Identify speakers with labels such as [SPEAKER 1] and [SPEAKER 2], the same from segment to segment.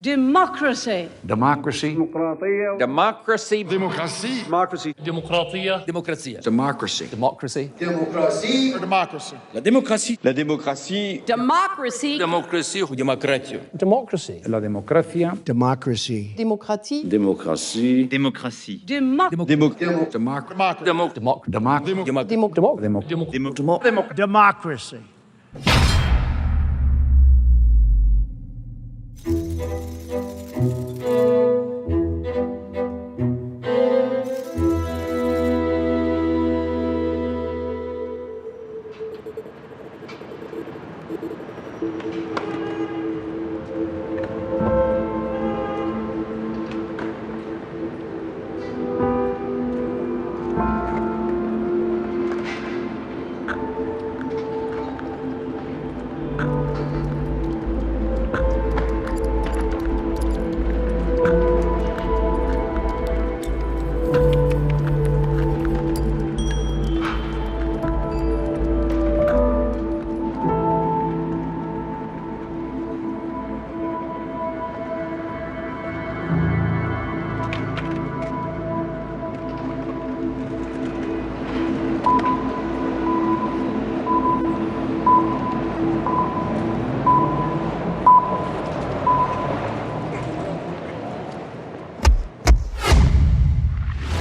[SPEAKER 1] Democracy.
[SPEAKER 2] Democracy.
[SPEAKER 3] Democracy.
[SPEAKER 4] Democratie.
[SPEAKER 5] Democratie.
[SPEAKER 6] Democratia.
[SPEAKER 5] Democratie.
[SPEAKER 2] Democracy.
[SPEAKER 6] Democracy.
[SPEAKER 4] Démocratie. Démocratie.
[SPEAKER 5] La démocratie.
[SPEAKER 3] La démocratie.
[SPEAKER 1] Democracy.
[SPEAKER 5] Démocratie ou démocratie.
[SPEAKER 6] Democracy.
[SPEAKER 2] La democracia.
[SPEAKER 4] Democracy.
[SPEAKER 7] Démocratie.
[SPEAKER 3] Démocratie.
[SPEAKER 5] Démocratie.
[SPEAKER 2] Democracy.
[SPEAKER 4] Democracy.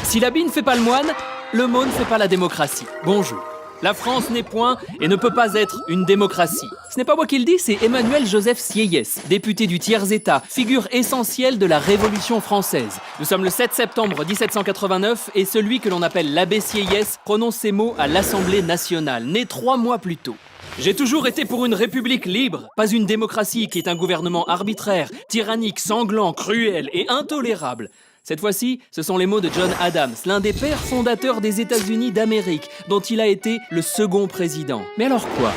[SPEAKER 8] Si l'habit ne fait pas le moine, le mot ne fait pas la démocratie. Bonjour. La France n'est point et ne peut pas être une démocratie. Ce n'est pas moi qui le dis, c'est Emmanuel Joseph Sieyès, député du tiers-État, figure essentielle de la Révolution française. Nous sommes le 7 septembre 1789 et celui que l'on appelle l'abbé Sieyès prononce ces mots à l'Assemblée nationale, né 3 mois plus tôt. J'ai toujours été pour une république libre, pas une démocratie qui est un gouvernement arbitraire, tyrannique, sanglant, cruel et intolérable. Cette fois-ci, ce sont les mots de John Adams, l'un des pères fondateurs des États-Unis d'Amérique, dont il a été le second président. Mais alors quoi ?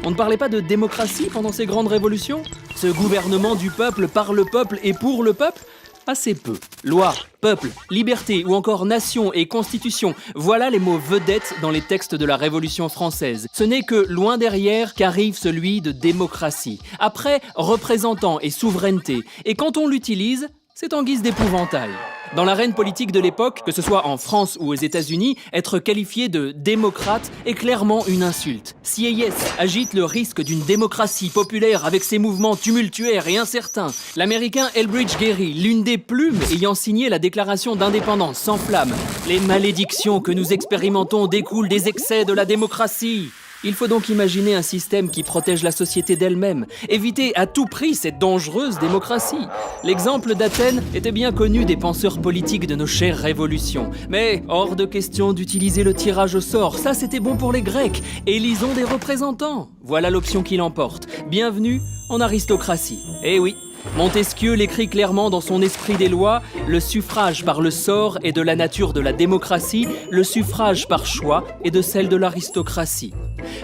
[SPEAKER 8] On ne parlait pas de démocratie pendant ces grandes révolutions ? Ce gouvernement du peuple, par le peuple et pour le peuple ? Assez peu. Loi, peuple, liberté ou encore nation et constitution, voilà les mots vedettes dans les textes de la Révolution française. Ce n'est que loin derrière qu'arrive celui de démocratie. Après, représentant et souveraineté. Et quand on l'utilise, c'est en guise d'épouvantail. Dans l'arène politique de l'époque, que ce soit en France ou aux États-Unis, être qualifié de démocrate est clairement une insulte. Sieyès agite le risque d'une démocratie populaire avec ses mouvements tumultuaires et incertains. L'Américain Elbridge Gerry, l'une des plumes ayant signé la déclaration d'indépendance, s'enflamme. Les malédictions que nous expérimentons découlent des excès de la démocratie. Il faut donc imaginer un système qui protège la société d'elle-même, éviter à tout prix cette dangereuse démocratie. L'exemple d'Athènes était bien connu des penseurs politiques de nos chères révolutions. Mais hors de question d'utiliser le tirage au sort, ça c'était bon pour les Grecs. Élisons des représentants. Voilà l'option qui l'emporte. Bienvenue en aristocratie. Eh oui, Montesquieu l'écrit clairement dans son Esprit des lois, le suffrage par le sort est de la nature de la démocratie, le suffrage par choix est de celle de l'aristocratie.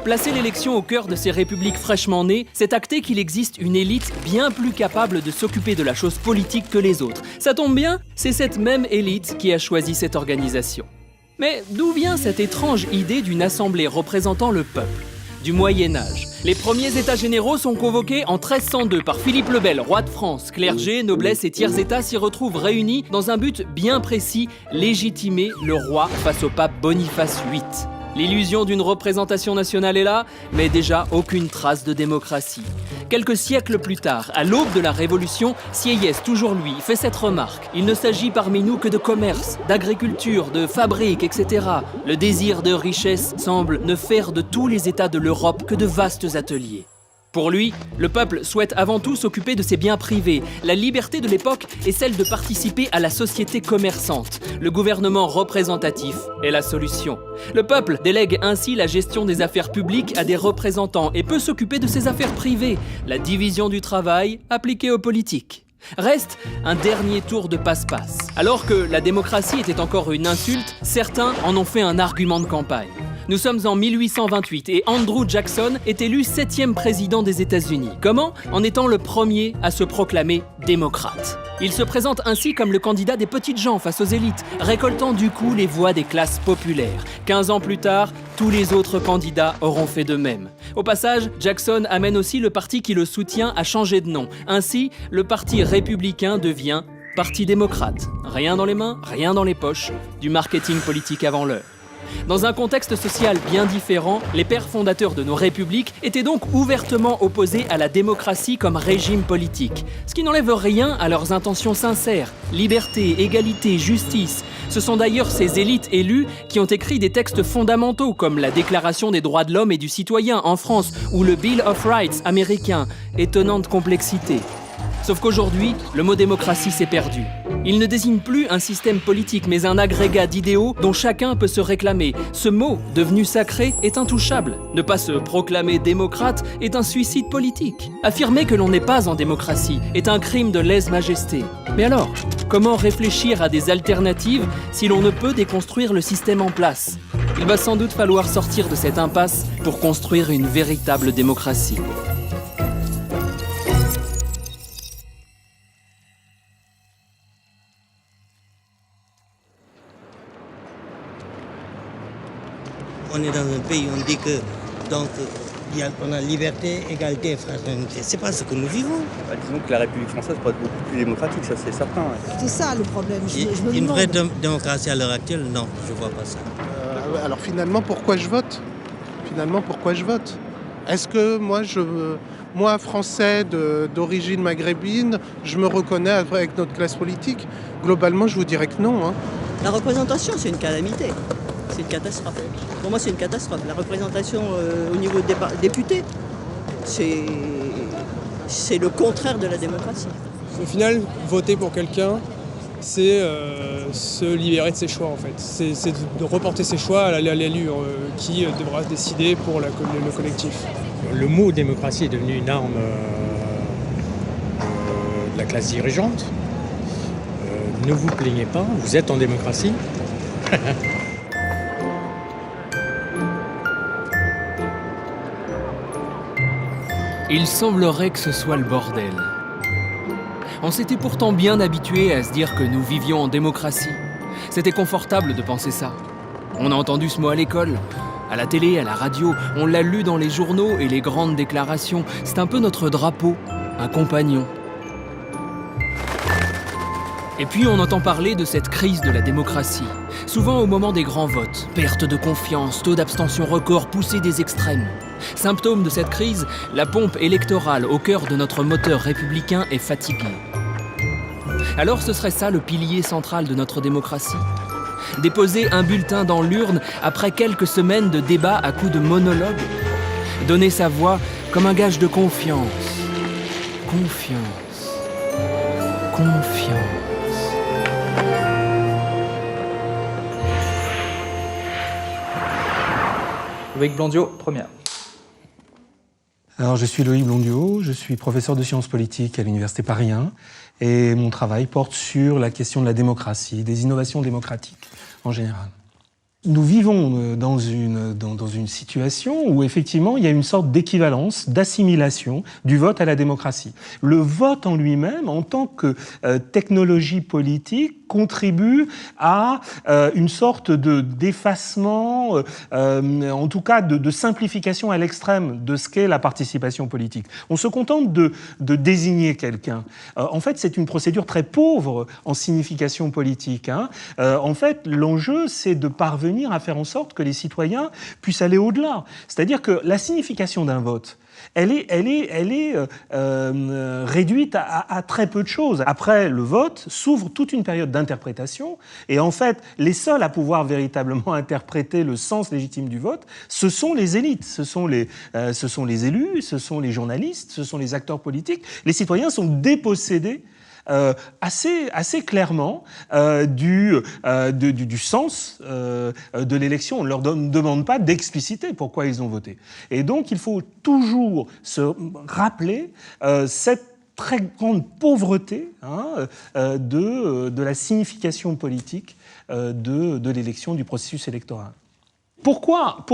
[SPEAKER 8] Placer l'élection au cœur de ces républiques fraîchement nées, c'est acter qu'il existe une élite bien plus capable de s'occuper de la chose politique que les autres. Ça tombe bien, c'est cette même élite qui a choisi cette organisation. Mais d'où vient cette étrange idée d'une assemblée représentant le peuple ? Du Moyen-Âge. Les premiers états généraux sont convoqués en 1302 par Philippe le Bel, roi de France. Clergé, noblesse et tiers-état s'y retrouvent réunis dans un but bien précis, légitimer le roi face au pape Boniface VIII. L'illusion d'une représentation nationale est là, mais déjà aucune trace de démocratie. Quelques siècles plus tard, à l'aube de la Révolution, Sieyès, toujours lui, fait cette remarque. Il ne s'agit parmi nous que de commerce, d'agriculture, de fabrique, etc. Le désir de richesse semble ne faire de tous les États de l'Europe que de vastes ateliers. Pour lui, le peuple souhaite avant tout s'occuper de ses biens privés. La liberté de l'époque est celle de participer à la société commerçante. Le gouvernement représentatif est la solution. Le peuple délègue ainsi la gestion des affaires publiques à des représentants et peut s'occuper de ses affaires privées. La division du travail appliquée aux politiques. Reste un dernier tour de passe-passe. Alors que la démocratie était encore une insulte, certains en ont fait un argument de campagne. Nous sommes en 1828 et Andrew Jackson est élu 7e président des États-Unis. Comment ? En étant le premier à se proclamer démocrate. Il se présente ainsi comme le candidat des petites gens face aux élites, récoltant du coup les voix des classes populaires. 15 ans plus tard, tous les autres candidats auront fait de même. Au passage, Jackson amène aussi le parti qui le soutient à changer de nom. Ainsi, le parti républicain devient Parti démocrate. Rien dans les mains, rien dans les poches, du marketing politique avant l'heure. Dans un contexte social bien différent, les pères fondateurs de nos républiques étaient donc ouvertement opposés à la démocratie comme régime politique. Ce qui n'enlève rien à leurs intentions sincères. Liberté, égalité, justice. Ce sont d'ailleurs ces élites élues qui ont écrit des textes fondamentaux comme la Déclaration des droits de l'homme et du citoyen en France ou le Bill of Rights américain. Étonnante complexité. Sauf qu'aujourd'hui, le mot démocratie s'est perdu. Il ne désigne plus un système politique, mais un agrégat d'idéaux dont chacun peut se réclamer. Ce mot, devenu sacré, est intouchable. Ne pas se proclamer démocrate est un suicide politique. Affirmer que l'on n'est pas en démocratie est un crime de lèse-majesté. Mais alors, comment réfléchir à des alternatives si l'on ne peut déconstruire le système en place ? Il va sans doute falloir sortir de cette impasse pour construire une véritable démocratie.
[SPEAKER 1] On est dans un pays où on dit que donc on a liberté, égalité et fraternité. C'est pas ce que nous vivons.
[SPEAKER 6] Disons que la République française pourrait être beaucoup plus démocratique, ça c'est certain. Ouais.
[SPEAKER 7] C'est ça le problème.
[SPEAKER 1] Une vraie démocratie à l'heure actuelle, non, je vois pas ça.
[SPEAKER 9] Alors finalement, pourquoi je vote ? Est-ce que moi, français d'origine maghrébine, je me reconnais avec notre classe politique ? Globalement, je vous dirais que non.
[SPEAKER 7] La représentation, c'est une calamité. C'est une catastrophe. Pour moi, c'est une catastrophe. La représentation au niveau des députés, c'est le contraire de la démocratie.
[SPEAKER 10] Au final, voter pour quelqu'un, c'est se libérer de ses choix, en fait. C'est de reporter ses choix à l'élu qui devra décider pour le collectif.
[SPEAKER 11] Le mot démocratie est devenu une arme de la classe dirigeante. Ne vous plaignez pas, vous êtes en démocratie.
[SPEAKER 8] Il semblerait que ce soit le bordel. On s'était pourtant bien habitué à se dire que nous vivions en démocratie. C'était confortable de penser ça. On a entendu ce mot à l'école, à la télé, à la radio, on l'a lu dans les journaux et les grandes déclarations. C'est un peu notre drapeau, un compagnon. Et puis on entend parler de cette crise de la démocratie, souvent au moment des grands votes. Perte de confiance, taux d'abstention record, poussée des extrêmes. Symptôme de cette crise, la pompe électorale au cœur de notre moteur républicain est fatiguée. Alors ce serait ça le pilier central de notre démocratie ? Déposer un bulletin dans l'urne après quelques semaines de débats à coups de monologues ? Donner sa voix comme un gage de confiance. Confiance.
[SPEAKER 2] Loïc Blondiot, première.
[SPEAKER 12] Alors, je suis Loïc Blondiot, je suis professeur de sciences politiques à l'Université Paris 1 et mon travail porte sur la question de la démocratie, des innovations démocratiques en général. Nous vivons dans une situation où effectivement il y a une sorte d'équivalence, d'assimilation du vote à la démocratie. Le vote en lui-même, en tant que technologie politique, contribue à une sorte d'effacement, en tout cas de simplification à l'extrême de ce qu'est la participation politique. On se contente de désigner quelqu'un. En fait, c'est une procédure très pauvre en signification politique. En fait, l'enjeu, c'est de parvenir à faire en sorte que les citoyens puissent aller au-delà. C'est-à-dire que la signification d'un vote, elle est réduite à très peu de choses. Après le vote, s'ouvre toute une période d'interprétation, et en fait, les seuls à pouvoir véritablement interpréter le sens légitime du vote, ce sont les élites, ce sont les élus, ce sont les journalistes, ce sont les acteurs politiques. Les citoyens sont dépossédés assez clairement du sens de l'élection. On ne leur demande pas d'expliciter pourquoi ils ont voté. Et donc, il faut toujours se rappeler cette très grande pauvreté de la signification politique de l'élection, du processus électoral. Pourquoi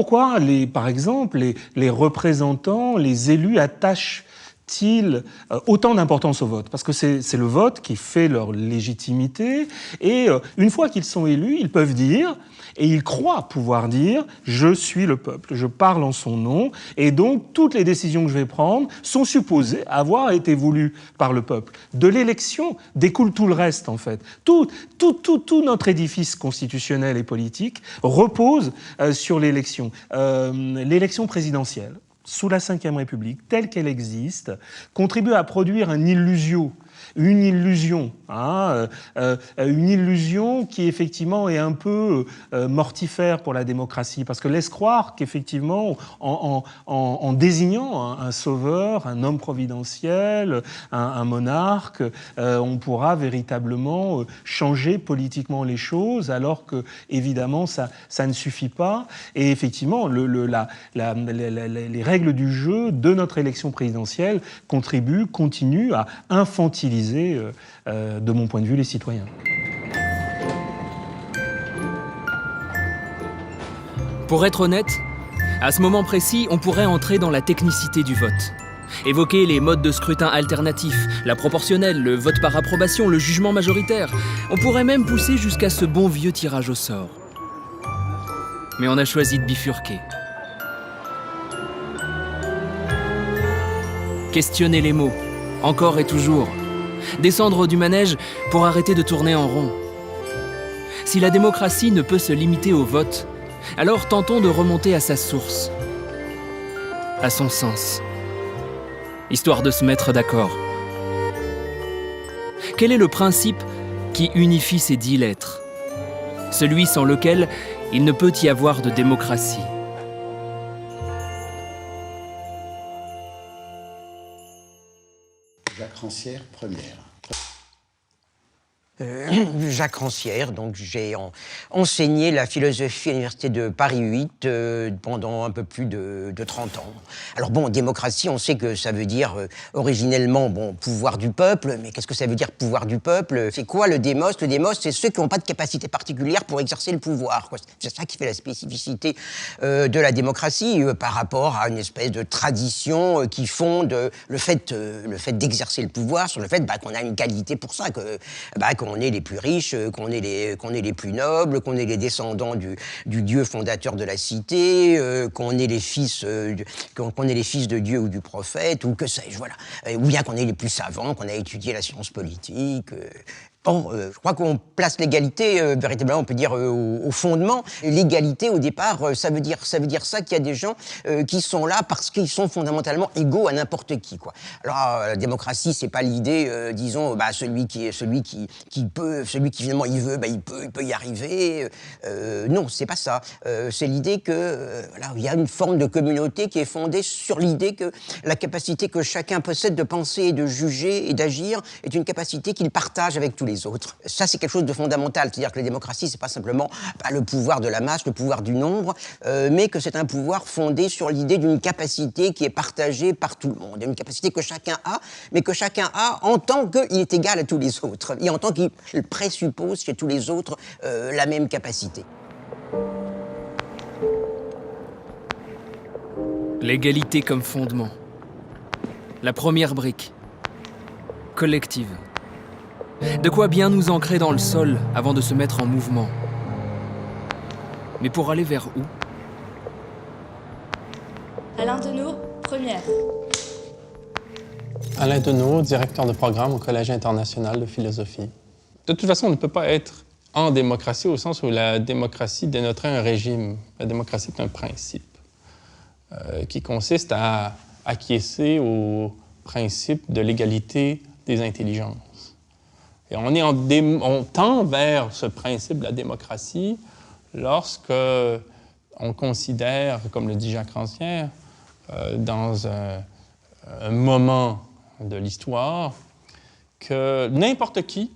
[SPEAKER 12] par exemple, les représentants, les élus attachent-ils autant d'importance au vote? Parce que c'est le vote qui fait leur légitimité, et une fois qu'ils sont élus, ils peuvent dire, et ils croient pouvoir dire, je suis le peuple, je parle en son nom, et donc toutes les décisions que je vais prendre sont supposées avoir été voulues par le peuple. De l'élection découle tout le reste, en fait. Tout notre édifice constitutionnel et politique repose sur l'élection. L'élection présidentielle, sous la Ve République, telle qu'elle existe, contribue à produire une illusion, une illusion qui effectivement est un peu mortifère pour la démocratie, parce que laisse croire qu'effectivement, en désignant un sauveur, un homme providentiel, un monarque, on pourra véritablement changer politiquement les choses, alors que évidemment ça ne suffit pas. Et effectivement, les règles du jeu de notre élection présidentielle continuent à infantiliser, de mon point de vue, les citoyens.
[SPEAKER 8] Pour être honnête, à ce moment précis, on pourrait entrer dans la technicité du vote. Évoquer les modes de scrutin alternatifs, la proportionnelle, le vote par approbation, le jugement majoritaire. On pourrait même pousser jusqu'à ce bon vieux tirage au sort. Mais on a choisi de bifurquer. Questionner les mots, encore et toujours. Descendre du manège pour arrêter de tourner en rond. Si la démocratie ne peut se limiter au vote, alors tentons de remonter à sa source, à son sens, histoire de se mettre d'accord. Quel est le principe qui unifie ces 10 lettres? Celui sans lequel il ne peut y avoir de démocratie.
[SPEAKER 13] Jacques Rancière, première.
[SPEAKER 14] Jacques Rancière, donc j'ai enseigné la philosophie à l'université de Paris 8 pendant un peu plus de 30 ans. Alors bon, démocratie, on sait que ça veut dire originellement, pouvoir du peuple, mais qu'est-ce que ça veut dire pouvoir du peuple? C'est quoi le démos? Le démos, c'est ceux qui n'ont pas de capacité particulière pour exercer le pouvoir, quoi. C'est ça qui fait la spécificité de la démocratie par rapport à une espèce de tradition qui fonde le fait d'exercer le pouvoir sur le fait qu'on a une qualité pour ça, qu'on est les plus riches, qu'on est les plus nobles, qu'on est les descendants du Dieu fondateur de la cité, qu'on est les fils de Dieu ou du prophète, ou que sais-je, voilà. Ou bien qu'on est les plus savants, qu'on a étudié la science politique. Je crois qu'on place l'égalité, véritablement, on peut dire, au fondement. L'égalité, au départ, ça veut dire ça qu'il y a des gens qui sont là parce qu'ils sont fondamentalement égaux à n'importe qui, quoi. Alors, la démocratie, c'est pas l'idée, disons, celui qui finalement il veut, il peut y arriver. Non, c'est pas ça. C'est l'idée que, il y a une forme de communauté qui est fondée sur l'idée que la capacité que chacun possède de penser et de juger et d'agir est une capacité qu'il partage avec tous les autres. Ça, c'est quelque chose de fondamental. C'est-à-dire que la démocratie, c'est pas simplement le pouvoir de la masse, le pouvoir du nombre, mais que c'est un pouvoir fondé sur l'idée d'une capacité qui est partagée par tout le monde. Une capacité que chacun a, mais que chacun a en tant qu'il est égal à tous les autres, et en tant qu'il présuppose chez tous les autres la même capacité.
[SPEAKER 8] L'égalité comme fondement. La première brique. Collective. De quoi bien nous ancrer dans le sol avant de se mettre en mouvement. Mais pour aller vers où?
[SPEAKER 15] Alain Deneau, première.
[SPEAKER 16] Alain Deneau, directeur de programme au Collège international de philosophie. De toute façon, on ne peut pas être en démocratie au sens où la démocratie dénoterait un régime. La démocratie est un principe qui consiste à acquiescer au principe de l'égalité des intelligences. Et on tend vers ce principe de la démocratie lorsque on considère, comme le dit Jacques Rancière, dans un moment de l'histoire, que n'importe qui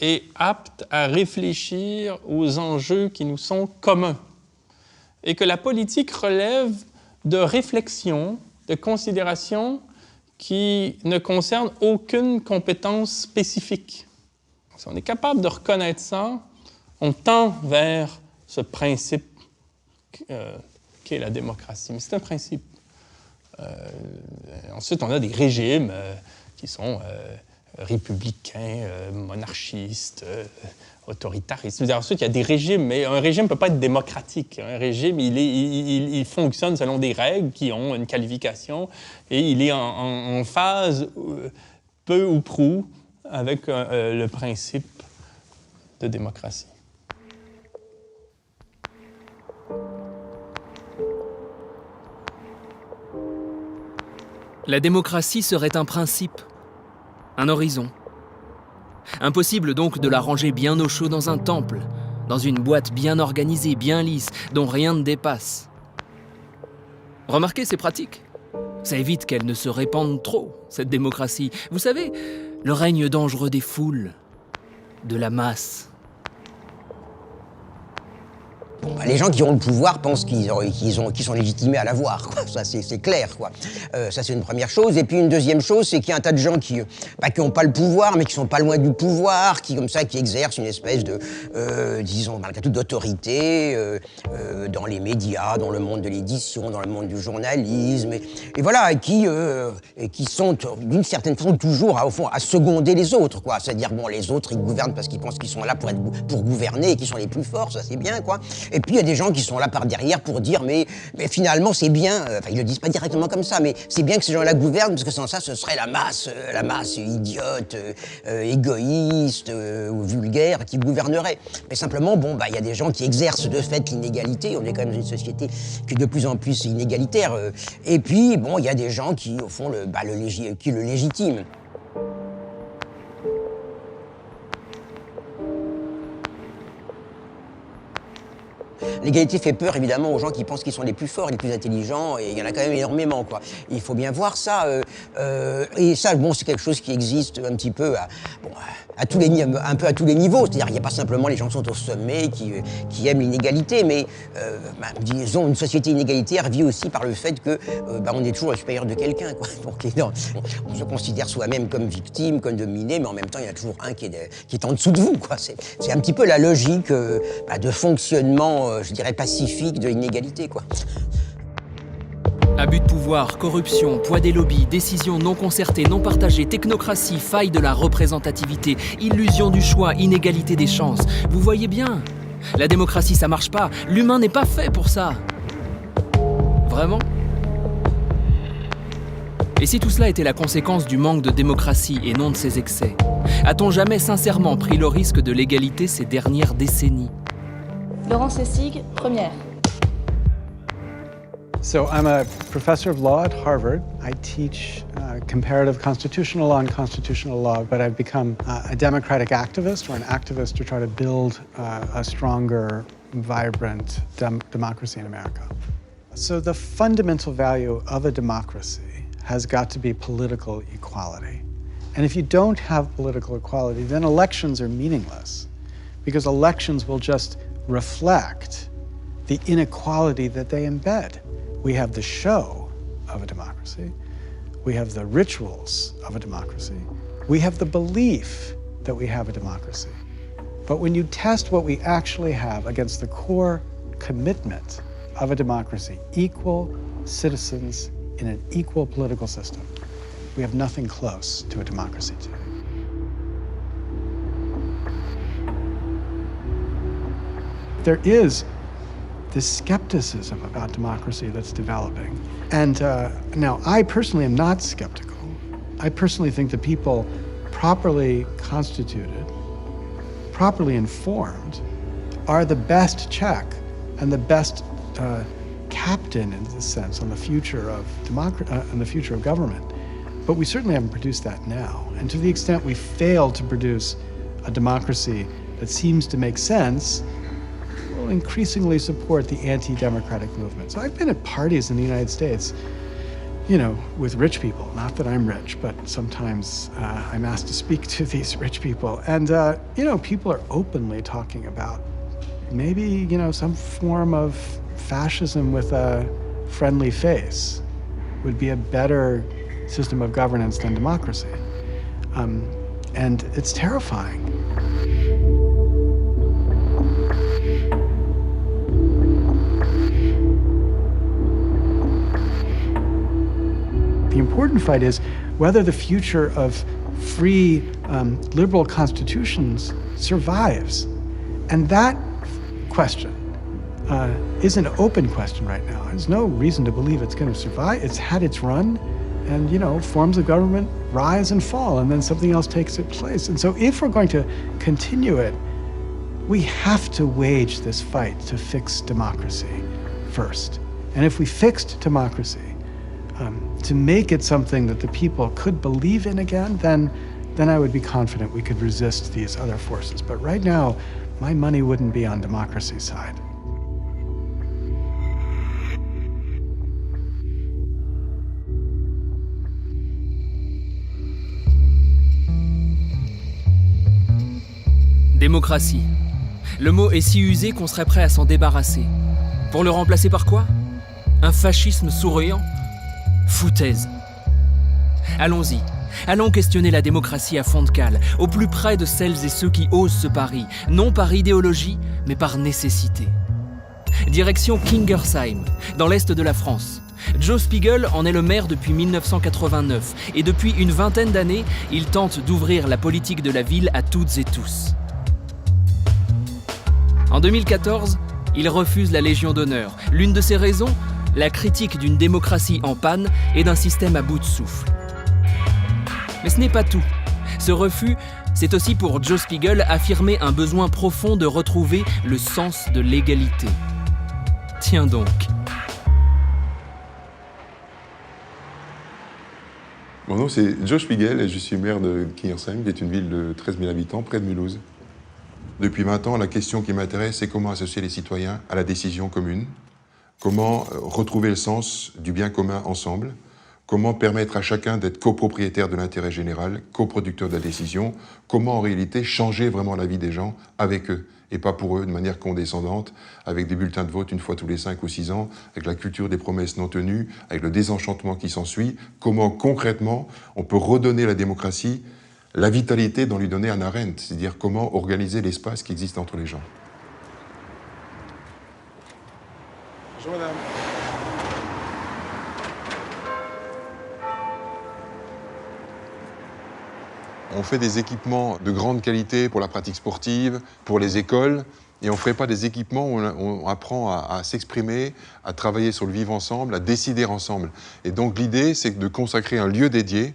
[SPEAKER 16] est apte à réfléchir aux enjeux qui nous sont communs et que la politique relève de réflexions, de considérations qui ne concernent aucune compétence spécifique. Si on est capable de reconnaître ça, on tend vers ce principe qu'est la démocratie. Mais c'est un principe. Ensuite, on a des régimes qui sont républicains, monarchistes, autoritaristes. Ensuite, il y a des régimes, mais un régime ne peut pas être démocratique. Un régime, il fonctionne selon des règles qui ont une qualification et il est en phase, peu ou prou, avec le principe de démocratie.
[SPEAKER 8] La démocratie serait un principe, un horizon. Impossible donc de la ranger bien au chaud dans un temple, dans une boîte bien organisée, bien lisse, dont rien ne dépasse. Remarquez, c'est pratique. Ça évite qu'elle ne se répande trop, cette démocratie. Vous savez, le règne dangereux des foules, de la masse.
[SPEAKER 14] Bon, les gens qui ont le pouvoir pensent qu'ils sont légitimés à l'avoir, quoi. Ça, c'est clair, quoi. Ça, c'est une première chose. Et puis, une deuxième chose, c'est qu'il y a un tas de gens qui n'ont pas le pouvoir, mais qui sont pas loin du pouvoir, qui exercent une espèce de, disons, malgré tout, d'autorité dans les médias, dans le monde de l'édition, dans le monde du journalisme, et voilà, et qui sont, d'une certaine façon, toujours, au fond, à seconder les autres, quoi. C'est-à-dire, bon, les autres, ils gouvernent parce qu'ils pensent qu'ils sont là pour gouverner et qu'ils sont les plus forts, ça, c'est bien, quoi. Et puis, il y a des gens qui sont là par derrière pour dire, mais finalement, c'est bien, enfin, ils le disent pas directement comme ça, mais c'est bien que ces gens-là gouvernent, parce que sans ça, ce serait la masse idiote, égoïste ou vulgaire qui gouvernerait. Mais simplement, bon, il y a des gens qui exercent de fait l'inégalité. On est quand même dans une société qui est de plus en plus inégalitaire. Et puis, bon, il y a des gens qui, au fond, qui le légitiment. L'égalité fait peur, évidemment, aux gens qui pensent qu'ils sont les plus forts, les plus intelligents, et il y en a quand même énormément, quoi. Il faut bien voir ça. Et ça, bon, c'est quelque chose qui existe un petit peu un peu à tous les niveaux. C'est-à-dire qu'il n'y a pas simplement les gens qui sont au sommet, qui aiment l'inégalité, mais disons, une société inégalitaire vit aussi par le fait que on est toujours le supérieur de quelqu'un, quoi. Donc, on se considère soi-même comme victime, comme dominé, mais en même temps, il y en a toujours un qui est en dessous de vous, quoi. C'est un petit peu la logique de fonctionnement, je dirais, pacifique de l'inégalité, quoi.
[SPEAKER 8] Abus de pouvoir, corruption, poids des lobbies, décisions non concertées, non partagées, technocratie, faille de la représentativité, illusion du choix, inégalité des chances. Vous voyez bien, la démocratie, ça marche pas. L'humain n'est pas fait pour ça. Vraiment ? Et si tout cela était la conséquence du manque de démocratie et non de ses excès, a-t-on jamais sincèrement pris le risque de l'égalité ces dernières décennies ?
[SPEAKER 15] Laurence Essig, première.
[SPEAKER 13] So I'm a professor of law at Harvard. I teach comparative constitutional law and constitutional law, but I've become a democratic activist or an activist to try to build a stronger, vibrant democracy in America. So the fundamental value of a democracy has got to be political equality. And if you don't have political equality, then elections are meaningless, because elections will just reflect the inequality that they embed. We have the show of a democracy. We have the rituals of a democracy. We have the belief that we have a democracy. But when you test what we actually have against the core commitment of a democracy, equal citizens in an equal political system, we have nothing close to a democracy today. There is this skepticism about democracy that's developing. And now, I personally am not skeptical. I personally think that people properly constituted, properly informed, are the best check and the best captain, in this sense, on the future of government. But we certainly haven't produced that now. And to the extent we fail to produce a democracy that seems to make sense, will increasingly support the anti-democratic movement. So I've been at parties in the United States, you know, with rich people. Not that I'm rich, but sometimes I'm asked to speak to these rich people. And, you know, people are openly talking about maybe, you know, some form of fascism with a friendly face would be a better system of governance than democracy. And it's terrifying. important fight is whether the future of free, liberal constitutions survives. And that question is an open question right now. There's no reason to believe it's going to survive. It's had its run, and, you know, forms of government rise and fall, and then something else takes its place. And so if we're going to continue it, we have to wage this fight to fix democracy first. And if we fixed democracy, to make it something that the people could believe in again, then I would be confident we could resist these other forces. But right now, my money wouldn't be on democracy's side.
[SPEAKER 8] Démocratie. Le mot est si usé qu'on serait prêt à s'en débarrasser. Pour le remplacer par quoi? Un fascisme souriant? Foutaise. Allons-y. Allons questionner la démocratie à fond de cale, au plus près de celles et ceux qui osent ce pari, non par idéologie, mais par nécessité. Direction Kingersheim, dans l'est de la France. Joe Spiegel en est le maire depuis 1989, et depuis une vingtaine d'années, il tente d'ouvrir la politique de la ville à toutes et tous. En 2014, il refuse la Légion d'honneur. L'une de ses raisons, la critique d'une démocratie en panne et d'un système à bout de souffle. Mais ce n'est pas tout. Ce refus, c'est aussi pour Joe Spiegel affirmer un besoin profond de retrouver le sens de l'égalité. Tiens donc.
[SPEAKER 17] Mon nom c'est Joe Spiegel et je suis maire de Kingersheim, qui est une ville de 13 000 habitants près de Mulhouse. Depuis 20 ans, la question qui m'intéresse, c'est comment associer les citoyens à la décision commune, comment retrouver le sens du bien commun ensemble, comment permettre à chacun d'être copropriétaire de l'intérêt général, coproducteur de la décision, comment en réalité changer vraiment la vie des gens avec eux, et pas pour eux de manière condescendante, avec des bulletins de vote une fois tous les 5 ou 6 ans, avec la culture des promesses non tenues, avec le désenchantement qui s'ensuit, comment concrètement on peut redonner la démocratie la vitalité d'en lui donner un arène, c'est-à-dire comment organiser l'espace qui existe entre les gens.
[SPEAKER 9] Bonjour madame.
[SPEAKER 17] On fait des équipements de grande qualité pour la pratique sportive, pour les écoles, et on ne ferait pas des équipements où on apprend à s'exprimer, à travailler sur le vivre ensemble, à décider ensemble. Et donc l'idée, c'est de consacrer un lieu dédié,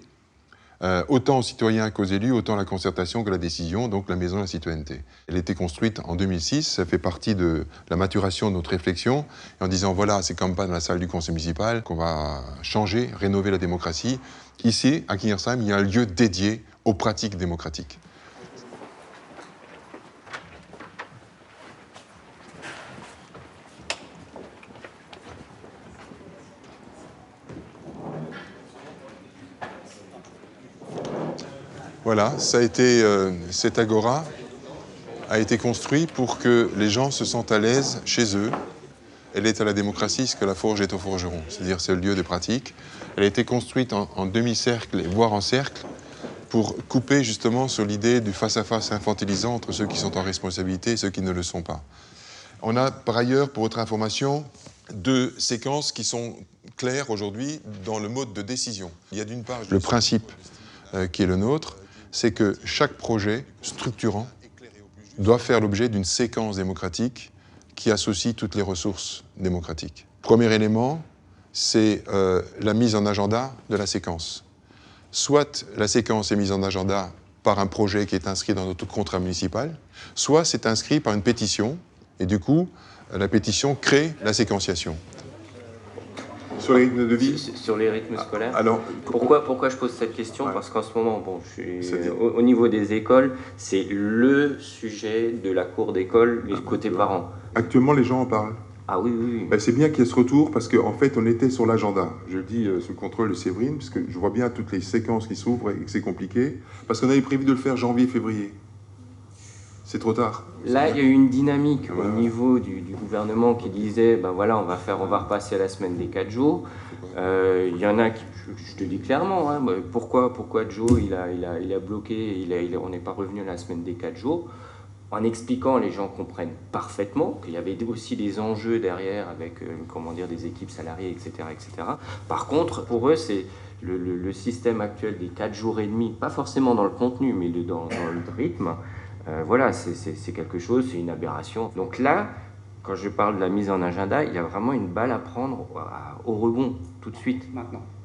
[SPEAKER 17] autant aux citoyens qu'aux élus, autant à la concertation que la décision, donc la maison de la citoyenneté. Elle a été construite en 2006, ça fait partie de la maturation de notre réflexion, et en disant voilà, c'est comme pas dans la salle du conseil municipal qu'on va changer, rénover la démocratie. Ici, à Kingersheim, il y a un lieu dédié aux pratiques démocratiques. Voilà, ça a été, cette agora a été construite pour que les gens se sentent à l'aise chez eux. Elle est à la démocratie ce que la forge est au forgeron, c'est-à-dire c'est le lieu de pratique. Elle a été construite en demi-cercle, voire en cercle, pour couper justement sur l'idée du face-à-face infantilisant entre ceux qui sont en responsabilité et ceux qui ne le sont pas. On a par ailleurs, pour votre information, 2 séquences qui sont claires aujourd'hui dans le mode de décision. Il y a d'une part le principe qui est le nôtre, c'est que chaque projet structurant doit faire l'objet d'une séquence démocratique qui associe toutes les ressources démocratiques. Premier élément, c'est la mise en agenda de la séquence. Soit la séquence est mise en agenda par un projet qui est inscrit dans notre contrat municipal, soit c'est inscrit par une pétition, et du coup, la pétition crée la séquenciation. Sur les rythmes de vie ?
[SPEAKER 18] Sur les rythmes scolaires.
[SPEAKER 17] Alors,
[SPEAKER 18] pourquoi je pose cette question ? Parce qu'en ce moment, bon, au niveau des écoles, c'est le sujet de la cour d'école, les côtés parents.
[SPEAKER 17] Actuellement, les gens en parlent.
[SPEAKER 18] Ah oui, oui, oui.
[SPEAKER 17] Ben, c'est bien qu'il y ait ce retour parce qu'en fait, on était sur l'agenda. Je le dis sous le contrôle de Séverine, parce que je vois bien toutes les séquences qui s'ouvrent et que c'est compliqué. Parce qu'on avait prévu de le faire janvier-février. C'est trop tard.
[SPEAKER 18] Là, il y a eu une dynamique au niveau du gouvernement qui disait, ben voilà, on va repasser à la semaine des 4 jours. Il y en a qui, je te dis clairement, hein, pourquoi Joe, il a bloqué, on n'est pas revenu à la semaine des 4 jours. En expliquant, les gens comprennent parfaitement qu'il y avait aussi des enjeux derrière avec des équipes salariées, etc., etc. Par contre, pour eux, le système actuel des 4 jours et demi, pas forcément dans le contenu, mais dans le rythme, voilà, c'est quelque chose, c'est une aberration. Donc là, quand je parle de la mise en agenda, il y a vraiment une balle à prendre au rebond, tout de suite.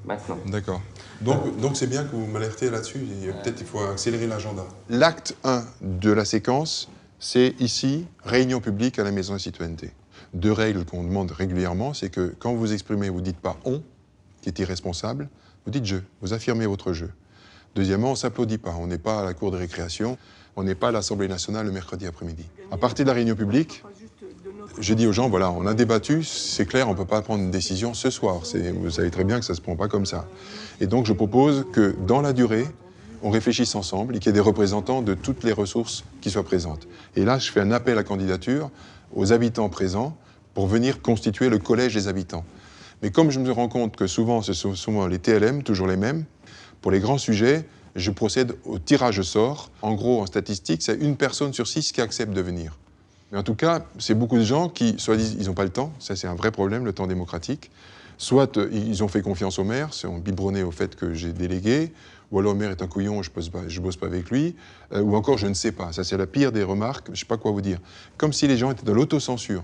[SPEAKER 18] Maintenant.
[SPEAKER 17] D'accord. Donc c'est bien que vous m'alertez là-dessus. Peut-être qu'il faut accélérer l'agenda. L'acte 1 de la séquence, c'est ici, réunion publique à la Maison de la Citoyenneté. 2 règles qu'on demande régulièrement, c'est que quand vous exprimez, vous ne dites pas « on », qui est irresponsable, vous dites « je », vous affirmez votre « je ». Deuxièmement, on ne s'applaudit pas, on n'est pas à la cour de récréation, on n'est pas à l'Assemblée nationale le mercredi après-midi. À partir de la réunion publique, je dis aux gens, voilà, on a débattu, c'est clair, on ne peut pas prendre une décision ce soir. Vous savez très bien que ça ne se prend pas comme ça. Et donc je propose que dans la durée, on réfléchisse ensemble et qu'il y ait des représentants de toutes les ressources qui soient présentes. Et là, je fais un appel à candidature aux habitants présents pour venir constituer le collège des habitants. Mais comme je me rends compte que souvent, ce sont souvent les TLM, toujours les mêmes, pour les grands sujets, je procède au tirage au sort. En gros, en statistique, c'est 1 personne sur 6 qui accepte de venir. Mais en tout cas, c'est beaucoup de gens qui, soit ils n'ont pas le temps, ça c'est un vrai problème, le temps démocratique, soit ils ont fait confiance au maire, sont biberonnés au fait que j'ai délégué, ou alors le maire est un couillon, je ne bosse pas avec lui, ou encore je ne sais pas. Ça c'est la pire des remarques, je ne sais pas quoi vous dire. Comme si les gens étaient dans l'autocensure.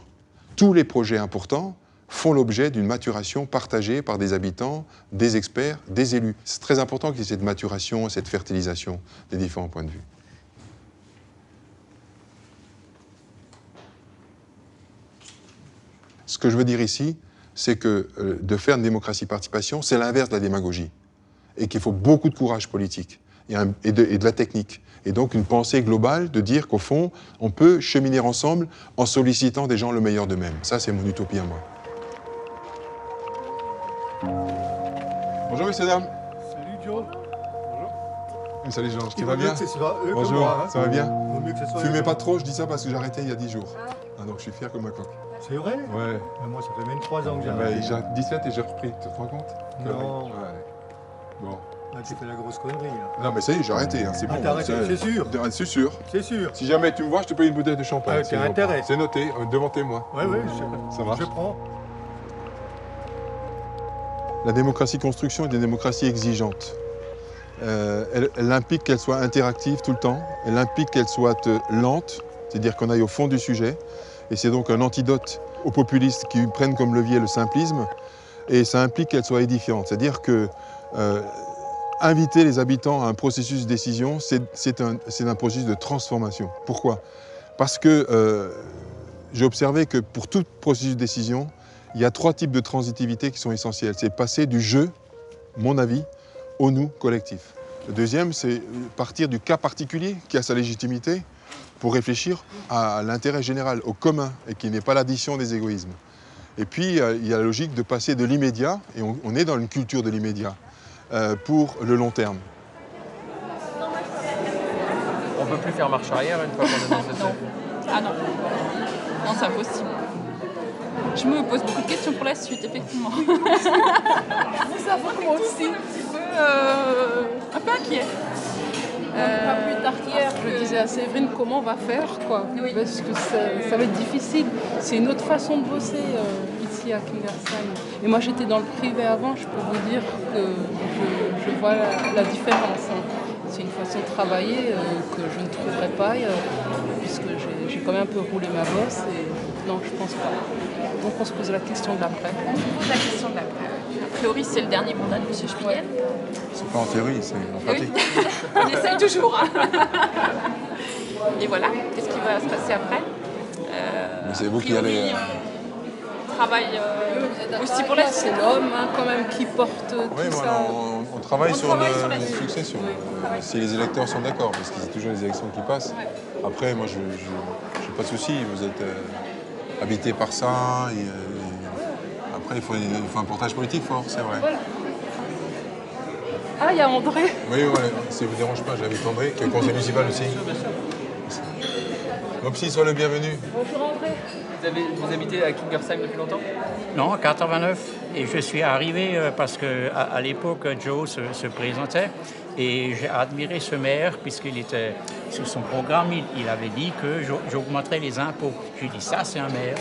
[SPEAKER 17] Tous les projets importants font l'objet d'une maturation partagée par des habitants, des experts, des élus. C'est très important qu'il y ait cette maturation, cette fertilisation des différents points de vue. Ce que je veux dire ici, c'est que de faire une démocratie-participation, c'est l'inverse de la démagogie. Et qu'il faut beaucoup de courage politique et de la technique. Et donc une pensée globale de dire qu'au fond, on peut cheminer ensemble en sollicitant des gens le meilleur d'eux-mêmes. Ça, c'est mon utopie à moi. Bonjour, messieurs, dames.
[SPEAKER 19] Salut, Joe. Bonjour.
[SPEAKER 17] Salut, Georges. Tu vas bien?
[SPEAKER 19] Bonjour,
[SPEAKER 17] moi, hein. Ça va bien?
[SPEAKER 19] Fumez
[SPEAKER 17] Fumez pas trop, je dis ça parce que j'ai arrêté il y a 10 jours. Ah, donc je suis fier comme un coq.
[SPEAKER 19] C'est vrai?
[SPEAKER 17] Ouais.
[SPEAKER 19] Mais moi, ça fait 23 ans que j'ai arrêté.
[SPEAKER 17] J'ai 17 et j'ai repris, tu te rends compte?
[SPEAKER 19] Non.
[SPEAKER 17] Ouais. Bon.
[SPEAKER 19] Là, tu fais la grosse connerie, là.
[SPEAKER 17] Non, mais ça y est, j'ai arrêté, hein. C'est bon.
[SPEAKER 19] T'as arrêté, c'est sûr?
[SPEAKER 17] C'est sûr.
[SPEAKER 19] C'est sûr.
[SPEAKER 17] Si jamais tu me vois, je te paye une bouteille de champagne.
[SPEAKER 19] T'as intérêt.
[SPEAKER 17] C'est noté, devant témoin.
[SPEAKER 19] Ouais,
[SPEAKER 17] ça marche.
[SPEAKER 19] Je prends.
[SPEAKER 17] La démocratie construction est une démocratie exigeante. Elle implique qu'elle soit interactive tout le temps, elle implique qu'elle soit lente, c'est-à-dire qu'on aille au fond du sujet, et c'est donc un antidote aux populistes qui prennent comme levier le simplisme, et ça implique qu'elle soit édifiante, c'est-à-dire que inviter les habitants à un processus de décision, c'est un processus de transformation. Pourquoi? Parce que j'ai observé que pour tout processus de décision, il y a 3 types de transitivité qui sont essentiels. C'est passer du je, mon avis, au nous collectif. Le deuxième, c'est partir du cas particulier qui a sa légitimité pour réfléchir à l'intérêt général, au commun, et qui n'est pas l'addition des égoïsmes. Et puis, il y a la logique de passer de l'immédiat, et on est dans une culture de l'immédiat, pour le long terme.
[SPEAKER 2] On ne peut plus faire marche arrière une fois qu'on est dans cette...
[SPEAKER 20] Non. Ah non. Non, c'est impossible. Je me pose beaucoup de questions pour la suite, effectivement. Vous savez, moi aussi. Un peu inquiet. Pas plus tard qu'hier, je disais à Séverine comment on va faire, quoi. Oui. Parce que ça va être difficile. C'est une autre façon de bosser ici à Kingersheim. Et moi, j'étais dans le privé avant, je peux vous dire que je vois la différence. C'est une façon de travailler que je ne trouverai pas, puisque j'ai quand même un peu roulé ma bosse. Et non, je pense pas. Donc on se pose la question de l'après. On se pose la question de l'après. A priori, c'est le dernier mandat de M. Spiegel.
[SPEAKER 17] C'est pas en théorie, c'est en pratique.
[SPEAKER 20] Oui. On essaye toujours. Et voilà, qu'est-ce qui va se passer après?
[SPEAKER 17] Mais c'est vous qui allez...
[SPEAKER 20] On travaille aussi pour la suite. C'est l'homme quand même qui porte tout ça.
[SPEAKER 17] On travaille sur une succession, si les électeurs sont d'accord, parce que c'est toujours les élections qui passent. Après, moi, je n'ai pas de souci, vous êtes habité par ça, et après, il faut un portage politique fort, c'est vrai.
[SPEAKER 20] Voilà. Ah, il y a André.
[SPEAKER 17] Oui, ouais, ça ne vous dérange pas, j'invite André, qui est au conseil municipal aussi. Mopsy, sois le bienvenu.
[SPEAKER 20] Bonjour André.
[SPEAKER 2] Vous habitez à Kingersheim depuis longtemps?
[SPEAKER 21] Non, en 89. Et je suis arrivé parce qu'à l'époque, Joe se présentait et j'ai admiré ce maire puisqu'il était sur son programme, il avait dit que j'augmenterais les impôts. J'ai dit ça, c'est un maire.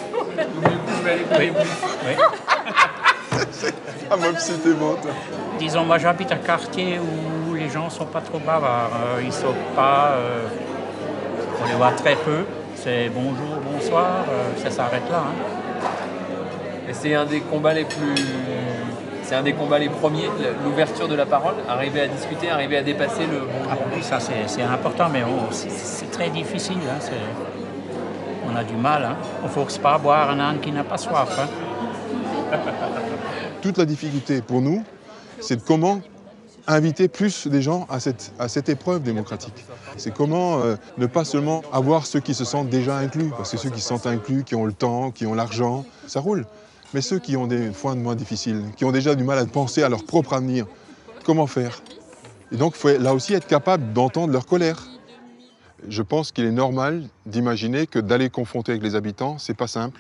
[SPEAKER 17] Ah, Mopsy, t'es bon, toi.
[SPEAKER 21] Disons, moi j'habite un quartier où les gens ne sont pas trop bavards. Ils ne sortent pas, on les voit très peu. C'est bonjour, bonsoir, ça s'arrête là.
[SPEAKER 2] Et c'est un des combats les plus... C'est un des combats les premiers, l'ouverture de la parole, arriver à discuter, arriver à dépasser le bonjour.
[SPEAKER 21] Ah oui, ça c'est important, mais c'est très difficile. Hein, on a du mal. Hein. On ne force pas à boire un âne qui n'a pas soif. Hein.
[SPEAKER 17] Toute la difficulté pour nous, c'est de comment inviter plus des gens à cette épreuve démocratique. C'est comment ne pas seulement avoir ceux qui se sentent déjà inclus, parce que ceux qui se sentent inclus, qui ont le temps, qui ont l'argent, ça roule. Mais ceux qui ont des points de moins difficiles, qui ont déjà du mal à penser à leur propre avenir, comment faire? Et donc il faut là aussi être capable d'entendre leur colère. Je pense qu'il est normal d'imaginer que d'aller confronter avec les habitants, c'est pas simple,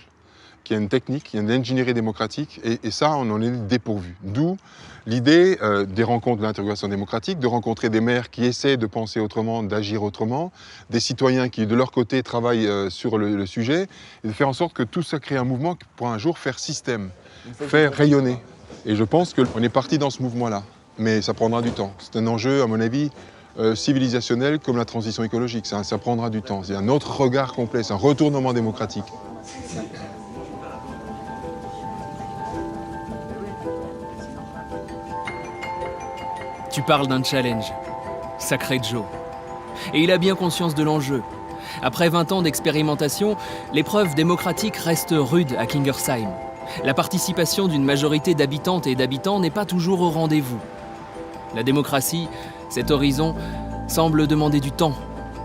[SPEAKER 17] qu'il y a une technique, il y a une ingénierie démocratique, et ça, on en est dépourvu. D'où l'idée des rencontres de l'interrogation démocratique, de rencontrer des maires qui essaient de penser autrement, d'agir autrement, des citoyens qui, de leur côté, travaillent sur le sujet, et de faire en sorte que tout ça crée un mouvement pour un jour faire système, faire rayonner. Et je pense qu'on est parti dans ce mouvement-là, mais ça prendra du temps. C'est un enjeu, à mon avis, civilisationnel comme la transition écologique. Ça prendra du temps. C'est un autre regard complet, c'est un retournement démocratique.
[SPEAKER 8] Tu parles d'un challenge. Sacré Joe. Et il a bien conscience de l'enjeu. Après 20 ans d'expérimentation, l'épreuve démocratique reste rude à Kingersheim. La participation d'une majorité d'habitantes et d'habitants n'est pas toujours au rendez-vous. La démocratie, cet horizon, semble demander du temps,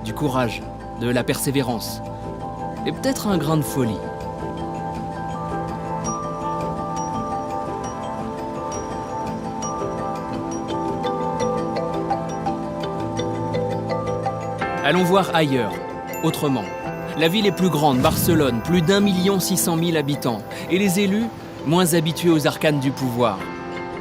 [SPEAKER 8] du courage, de la persévérance. Et peut-être un grain de folie. Allons voir ailleurs, autrement. La ville est plus grande, Barcelone, plus d'1 600 000 habitants. Et les élus, moins habitués aux arcanes du pouvoir.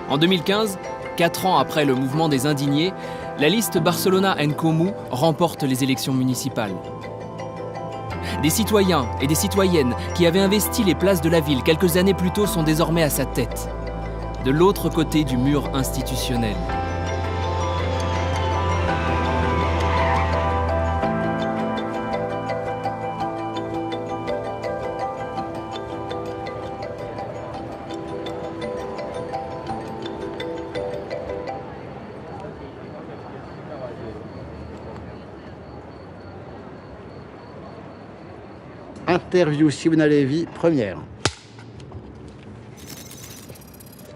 [SPEAKER 8] En 2015, 4 ans après le mouvement des indignés, la liste Barcelona en Comú remporte les élections municipales. Des citoyens et des citoyennes qui avaient investi les places de la ville quelques années plus tôt sont désormais à sa tête, de l'autre côté du mur institutionnel.
[SPEAKER 13] Interview Simona Lévy, première.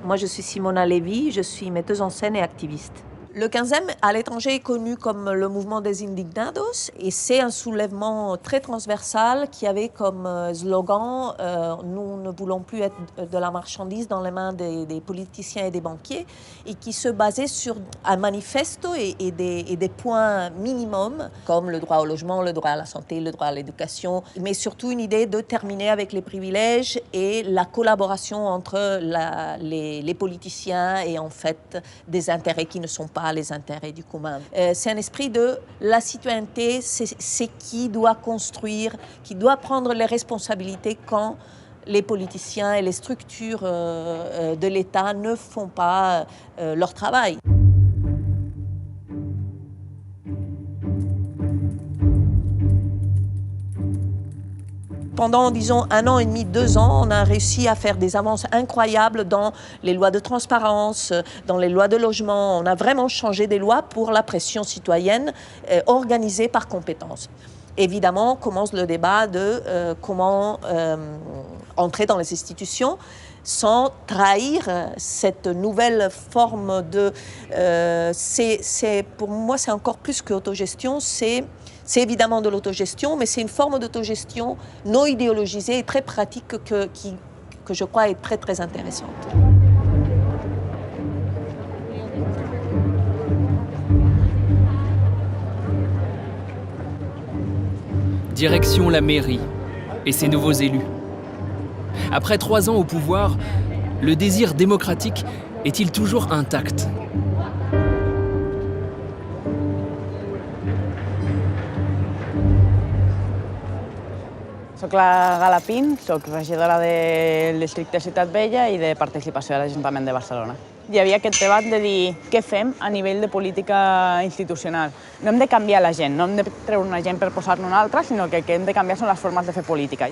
[SPEAKER 3] Moi, je suis Simona Lévy, je suis metteuse en scène et activiste. Le 15e à l'étranger est connu comme le mouvement des Indignados et c'est un soulèvement très transversal qui avait comme slogan nous ne voulons plus être de la marchandise dans les mains des politiciens et des banquiers et qui se basait sur un manifesto et des points minimums comme le droit au logement, le droit à la santé, le droit à l'éducation, mais surtout une idée de terminer avec les privilèges et la collaboration entre les politiciens et en fait des intérêts qui ne sont pas les intérêts du commun. C'est un esprit de la citoyenneté, c'est qui doit construire, qui doit prendre les responsabilités quand les politiciens et les structures de l'État ne font pas leur travail. Pendant, disons, 1 an et demi, 2 ans, on a réussi à faire des avances incroyables dans les lois de transparence, dans les lois de logement. On a vraiment changé des lois pour la pression citoyenne organisée par compétence. Évidemment, commence le débat de comment entrer dans les institutions sans trahir cette nouvelle forme de... pour moi, c'est encore plus que autogestion, c'est évidemment de l'autogestion, mais c'est une forme d'autogestion non idéologisée et très pratique que je crois est très, très intéressante.
[SPEAKER 8] Direction la mairie et ses nouveaux élus. Après 3 ans au pouvoir, le désir démocratique est-il toujours intact ?
[SPEAKER 22] Soc la Gala Pin, soc regidora del districte Ciutat Vella i de participació a l'Ajuntament de Barcelona. hi havia aquest debat de dir què fem a nivell de política institucional. No hem de canviar la gent, no hem de treure una gent per posar-ne una altra, sinó que el que hem de canviar són les formes de fer política.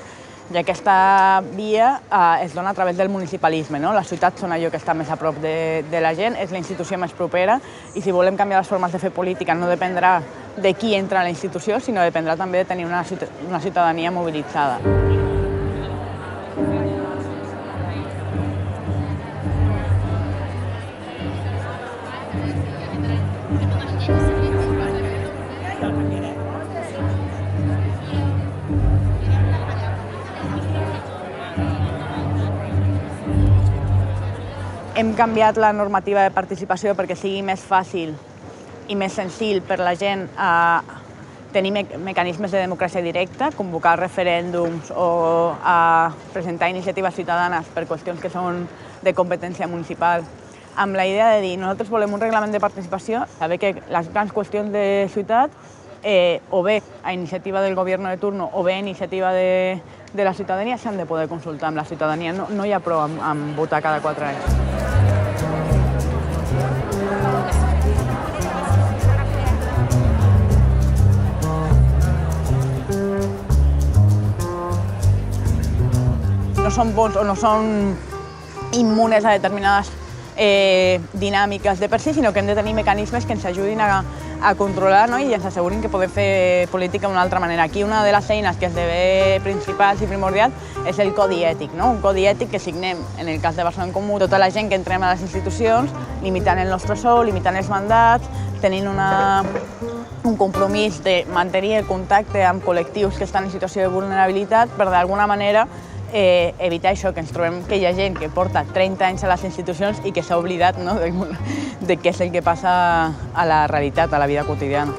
[SPEAKER 22] I aquesta via es dona a través del municipalisme, no? Les ciutats són allò que està més a prop de la gent, és la institució més propera, i si volem canviar les formes de fer política no dependrà de qui entra a la institució, sinó dependrà també de tenir una ciutadania mobilitzada. Hem canviat la normativa de participació perquè sigui més fàcil i més senzill per la gent a tenir mecanismes de democràcia directa, convocar referèndums o a presentar iniciatives ciutadanes per qüestions que són de competència municipal, amb la idea de dir nosaltres volem un reglament de participació, saber que les grans qüestions de ciutat, o bé a iniciativa del govern de turno o bé a iniciativa de la ciutadania, s'han de poder consultar amb la ciutadania. No hi ha prou amb votar cada 4 anys. No són bons o no són immunes a determinades dinàmiques de per si, sinó que hem de tenir mecanismes que ens ajudin a controlar, no? I ens assegurin que podem fer política d'una altra manera. Aquí una de les eines que esdevé principals i primordial és el codi ètic, no? Un codi ètic que signem, en el cas de Barcelona en Comú, tota la gent que entrem a les institucions, limitant el nostre sou, limitant els mandats, tenint un compromís de mantenir el contacte amb col·lectius que estan en situació de vulnerabilitat per d'alguna manera evitar això, que ens trobem que hi ha gent que porta 30 anys a les institucions i que s'ha oblidat, no, de què és el que passa a la realitat, a la vida quotidiana.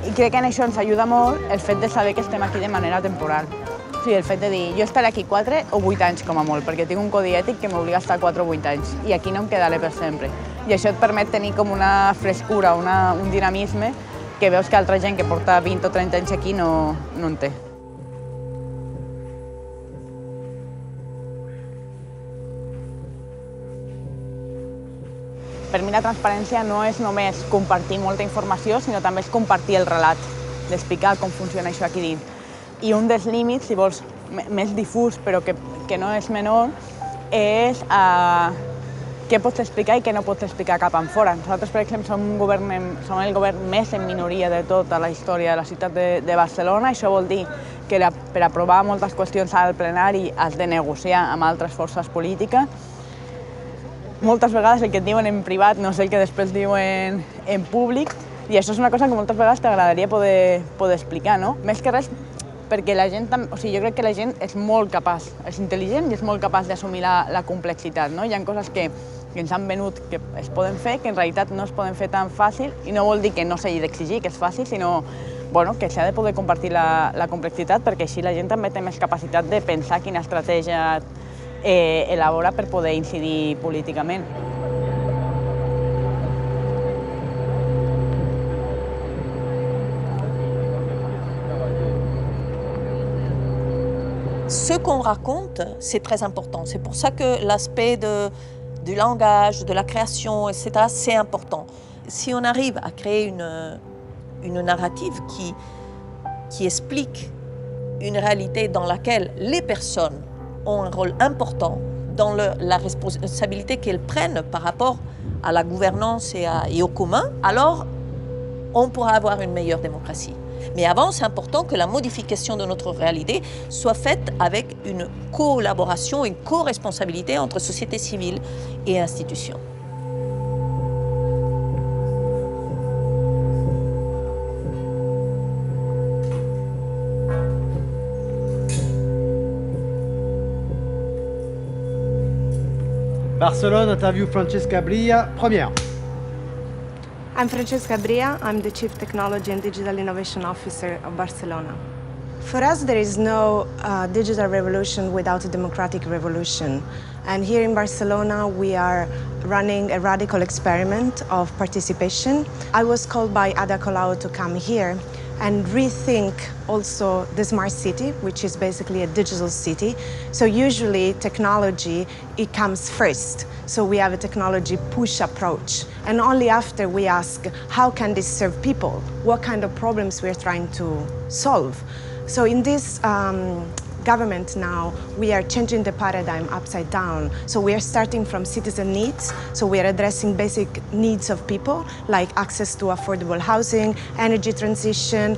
[SPEAKER 22] I crec que en això ens ajuda molt el fet de saber que estem aquí de manera temporal. O sigui, el fet de dir, jo estaré aquí 4 o 8 anys com a molt, perquè tinc un codi ètic que m'obliga a estar 4 o 8 anys i aquí no em quedaré per sempre. I això et permet tenir com una frescura, un dinamisme que veus que altra gent que porta 20 o 30 anys aquí no en té. Per mi la transparència no és només compartir molta informació, sinó també és compartir el relat, d'explicar com funciona això aquí dins. I un dels límits, si vols, més difús, però que no és menor, és què pots explicar i què no pots explicar cap enfora. Nosaltres, per exemple, som el govern més en minoria de tota la història de la ciutat de Barcelona. Això vol dir que per aprovar moltes qüestions al plenari has de negociar amb altres forces polítiques. Moltes vegades el que et diuen en privat no és el que després diuen en públic, i això és una cosa que moltes vegades t'agradaria poder explicar, no? Més que res perquè la gent, o sigui, jo crec que la gent és molt capaç, és intel·ligent i és molt capaç d'assumir la complexitat, no? Hi ha coses que ens han venut que es poden fer, que en realitat no es poden fer tan fàcil, i no vol dir que no s'hagi d'exigir que és fàcil, sinó que s'ha de poder compartir la complexitat, perquè així la gent també té més capacitat de pensar quina estratègia elabora per poder incidir políticament.
[SPEAKER 3] Ce qu'on raconte, c'est très important. C'est pour ça que l'aspect du langage, de la création, etc., c'est important. Si on arrive à créer une narrative qui explique une réalité dans laquelle les personnes ont un rôle important dans la responsabilité qu'elles prennent par rapport à la gouvernance et au commun, alors on pourra avoir une meilleure démocratie. Mais avant, c'est important que la modification de notre réalité soit faite avec une collaboration, une co-responsabilité entre société civile et institutions.
[SPEAKER 4] Barcelone, interview Francesca Bria, première.
[SPEAKER 5] I'm Francesca Bria. I'm the Chief Technology and Digital Innovation Officer of Barcelona. For us, there is no digital revolution without a democratic revolution. And here in Barcelona, we are running a radical experiment of participation. I was called by Ada Colau to come here and rethink also the smart city, which is basically a digital city. So usually technology, it comes first. So we have a technology push approach. And only after we ask, how can this serve people? What kind of problems we're trying to solve? So in this government now, we are changing the paradigm upside down. So we are starting from citizen needs. So we are addressing basic needs of people, like access to affordable housing, energy transition,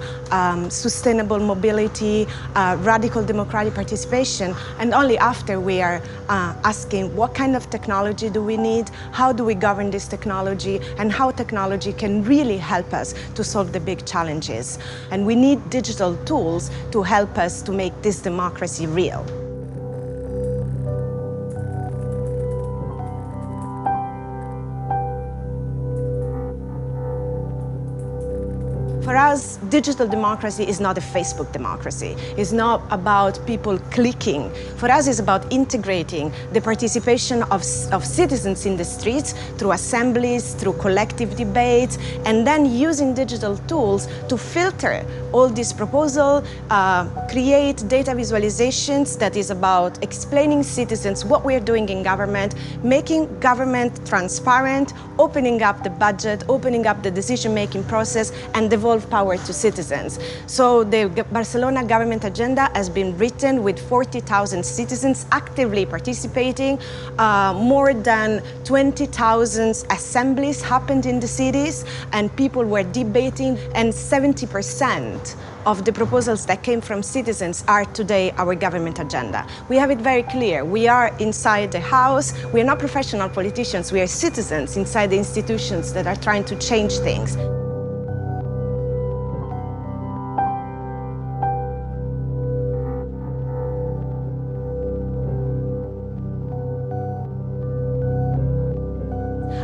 [SPEAKER 5] sustainable mobility, radical democratic participation. And only after we are asking what kind of technology do we need, how do we govern this technology, and how technology can really help us to solve the big challenges. And we need digital tools to help us to make this democracy real. For us, digital democracy is not a Facebook democracy. It's not about people clicking. For us, it's about integrating the participation of citizens in the streets through assemblies, through collective debates, and then using digital tools to filter all these proposals, create data visualizations that is about explaining citizens what we're doing in government, making government transparent, opening up the budget, opening up the decision-making process, and devolve power to citizens. So the Barcelona government agenda has been written with 40,000 citizens actively participating. More than 20,000 assemblies happened in the cities, and people were debating, and 70% of the proposals that came from citizens are today our government agenda. We have it very clear. We are inside the house. We are not professional politicians. We are citizens inside the institutions that are trying to change things.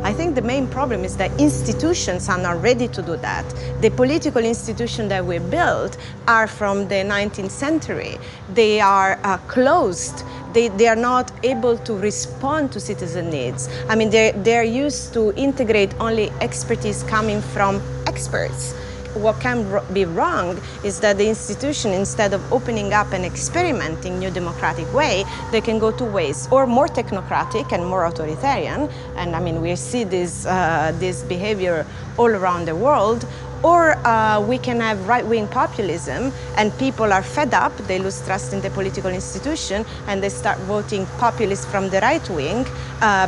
[SPEAKER 5] I think the main problem is that institutions are not ready to do that. The political institutions that we built are from the 19th century. They are closed. They are not able to respond to citizen needs. I mean, they're used to integrate only expertise coming from experts. What can be wrong is that the institution, instead of opening up and experimenting new democratic way, they can go two ways, or more technocratic and more authoritarian, and I mean we see this behavior all around the world, or we can have right-wing populism, and people are fed up, they lose trust in the political institution, and they start voting populists from the right wing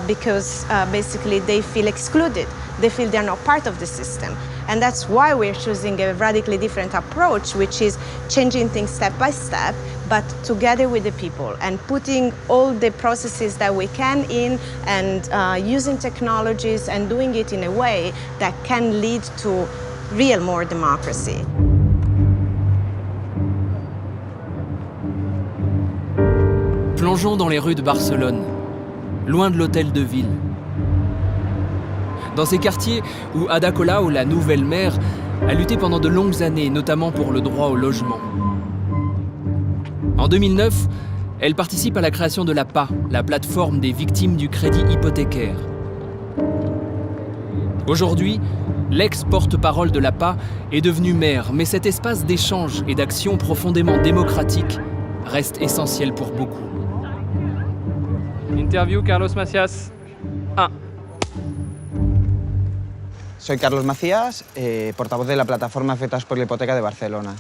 [SPEAKER 5] because basically they feel excluded. They feel they're not part of the system. And that's why we're choosing a radically different approach, which is changing things step by step, but together with the people, and putting all the processes that we can in, and using technologies and doing it in a way that can lead to real more democracy.
[SPEAKER 8] Plongeons dans les rues de Barcelone, loin de l'hôtel de ville. Dans ces quartiers où Ada Colau, la nouvelle maire, a lutté pendant de longues années, notamment pour le droit au logement. En 2009, elle participe à la création de l'APA, la plateforme des victimes du crédit hypothécaire. Aujourd'hui, l'ex-porte-parole de l'APA est devenue maire, mais cet espace d'échange et d'action profondément démocratique reste essentiel pour beaucoup.
[SPEAKER 2] Interview Carlos Macías. 1.
[SPEAKER 1] Soy Carlos Macías, portavoz de la plataforma Afectados por la Hipoteca de Barcelona.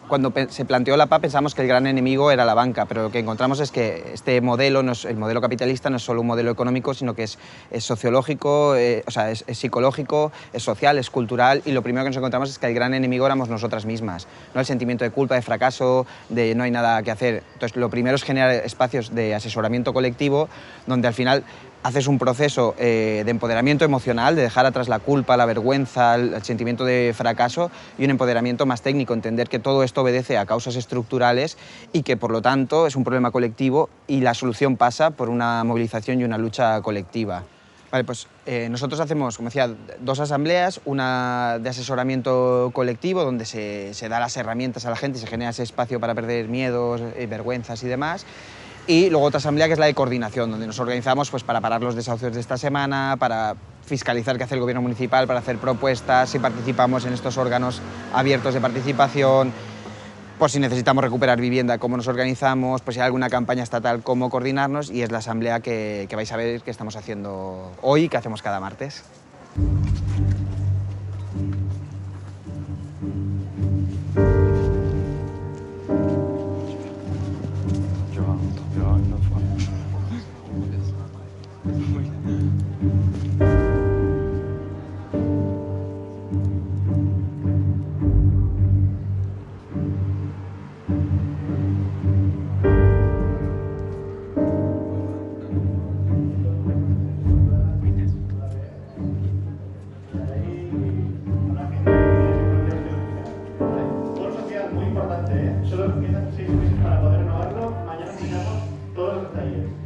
[SPEAKER 1] Cuando se planteó la APA pensamos que el gran enemigo era la banca, pero lo que encontramos es que este modelo, el modelo capitalista, no es solo un modelo económico, sino que es sociológico, o sea, es psicológico, es social, es cultural, y lo primero que nos encontramos es que el gran enemigo éramos nosotras mismas, ¿no? El sentimiento de culpa, de fracaso, de no hay nada que hacer. Entonces, lo primero es generar espacios de asesoramiento colectivo, donde al final haces un proceso de empoderamiento emocional, de dejar atrás la culpa, la vergüenza, el sentimiento de fracaso, y un empoderamiento más técnico, entender que todo esto obedece a causas estructurales y que por lo tanto es un problema colectivo y la solución pasa por una movilización y una lucha colectiva. Vale, pues nosotros hacemos, como decía, 2 asambleas, una de asesoramiento colectivo, donde se da las herramientas a la gente y se genera ese espacio para perder miedos, vergüenzas y demás. Y luego otra asamblea que es la de coordinación, donde nos organizamos pues, para parar los desahucios de esta semana, para fiscalizar qué hace el gobierno municipal, para hacer propuestas, si participamos en estos órganos abiertos de participación, por si necesitamos recuperar vivienda, cómo nos organizamos, pues si hay alguna campaña estatal, cómo coordinarnos, y es la asamblea que vais a ver que estamos haciendo hoy, que hacemos cada martes.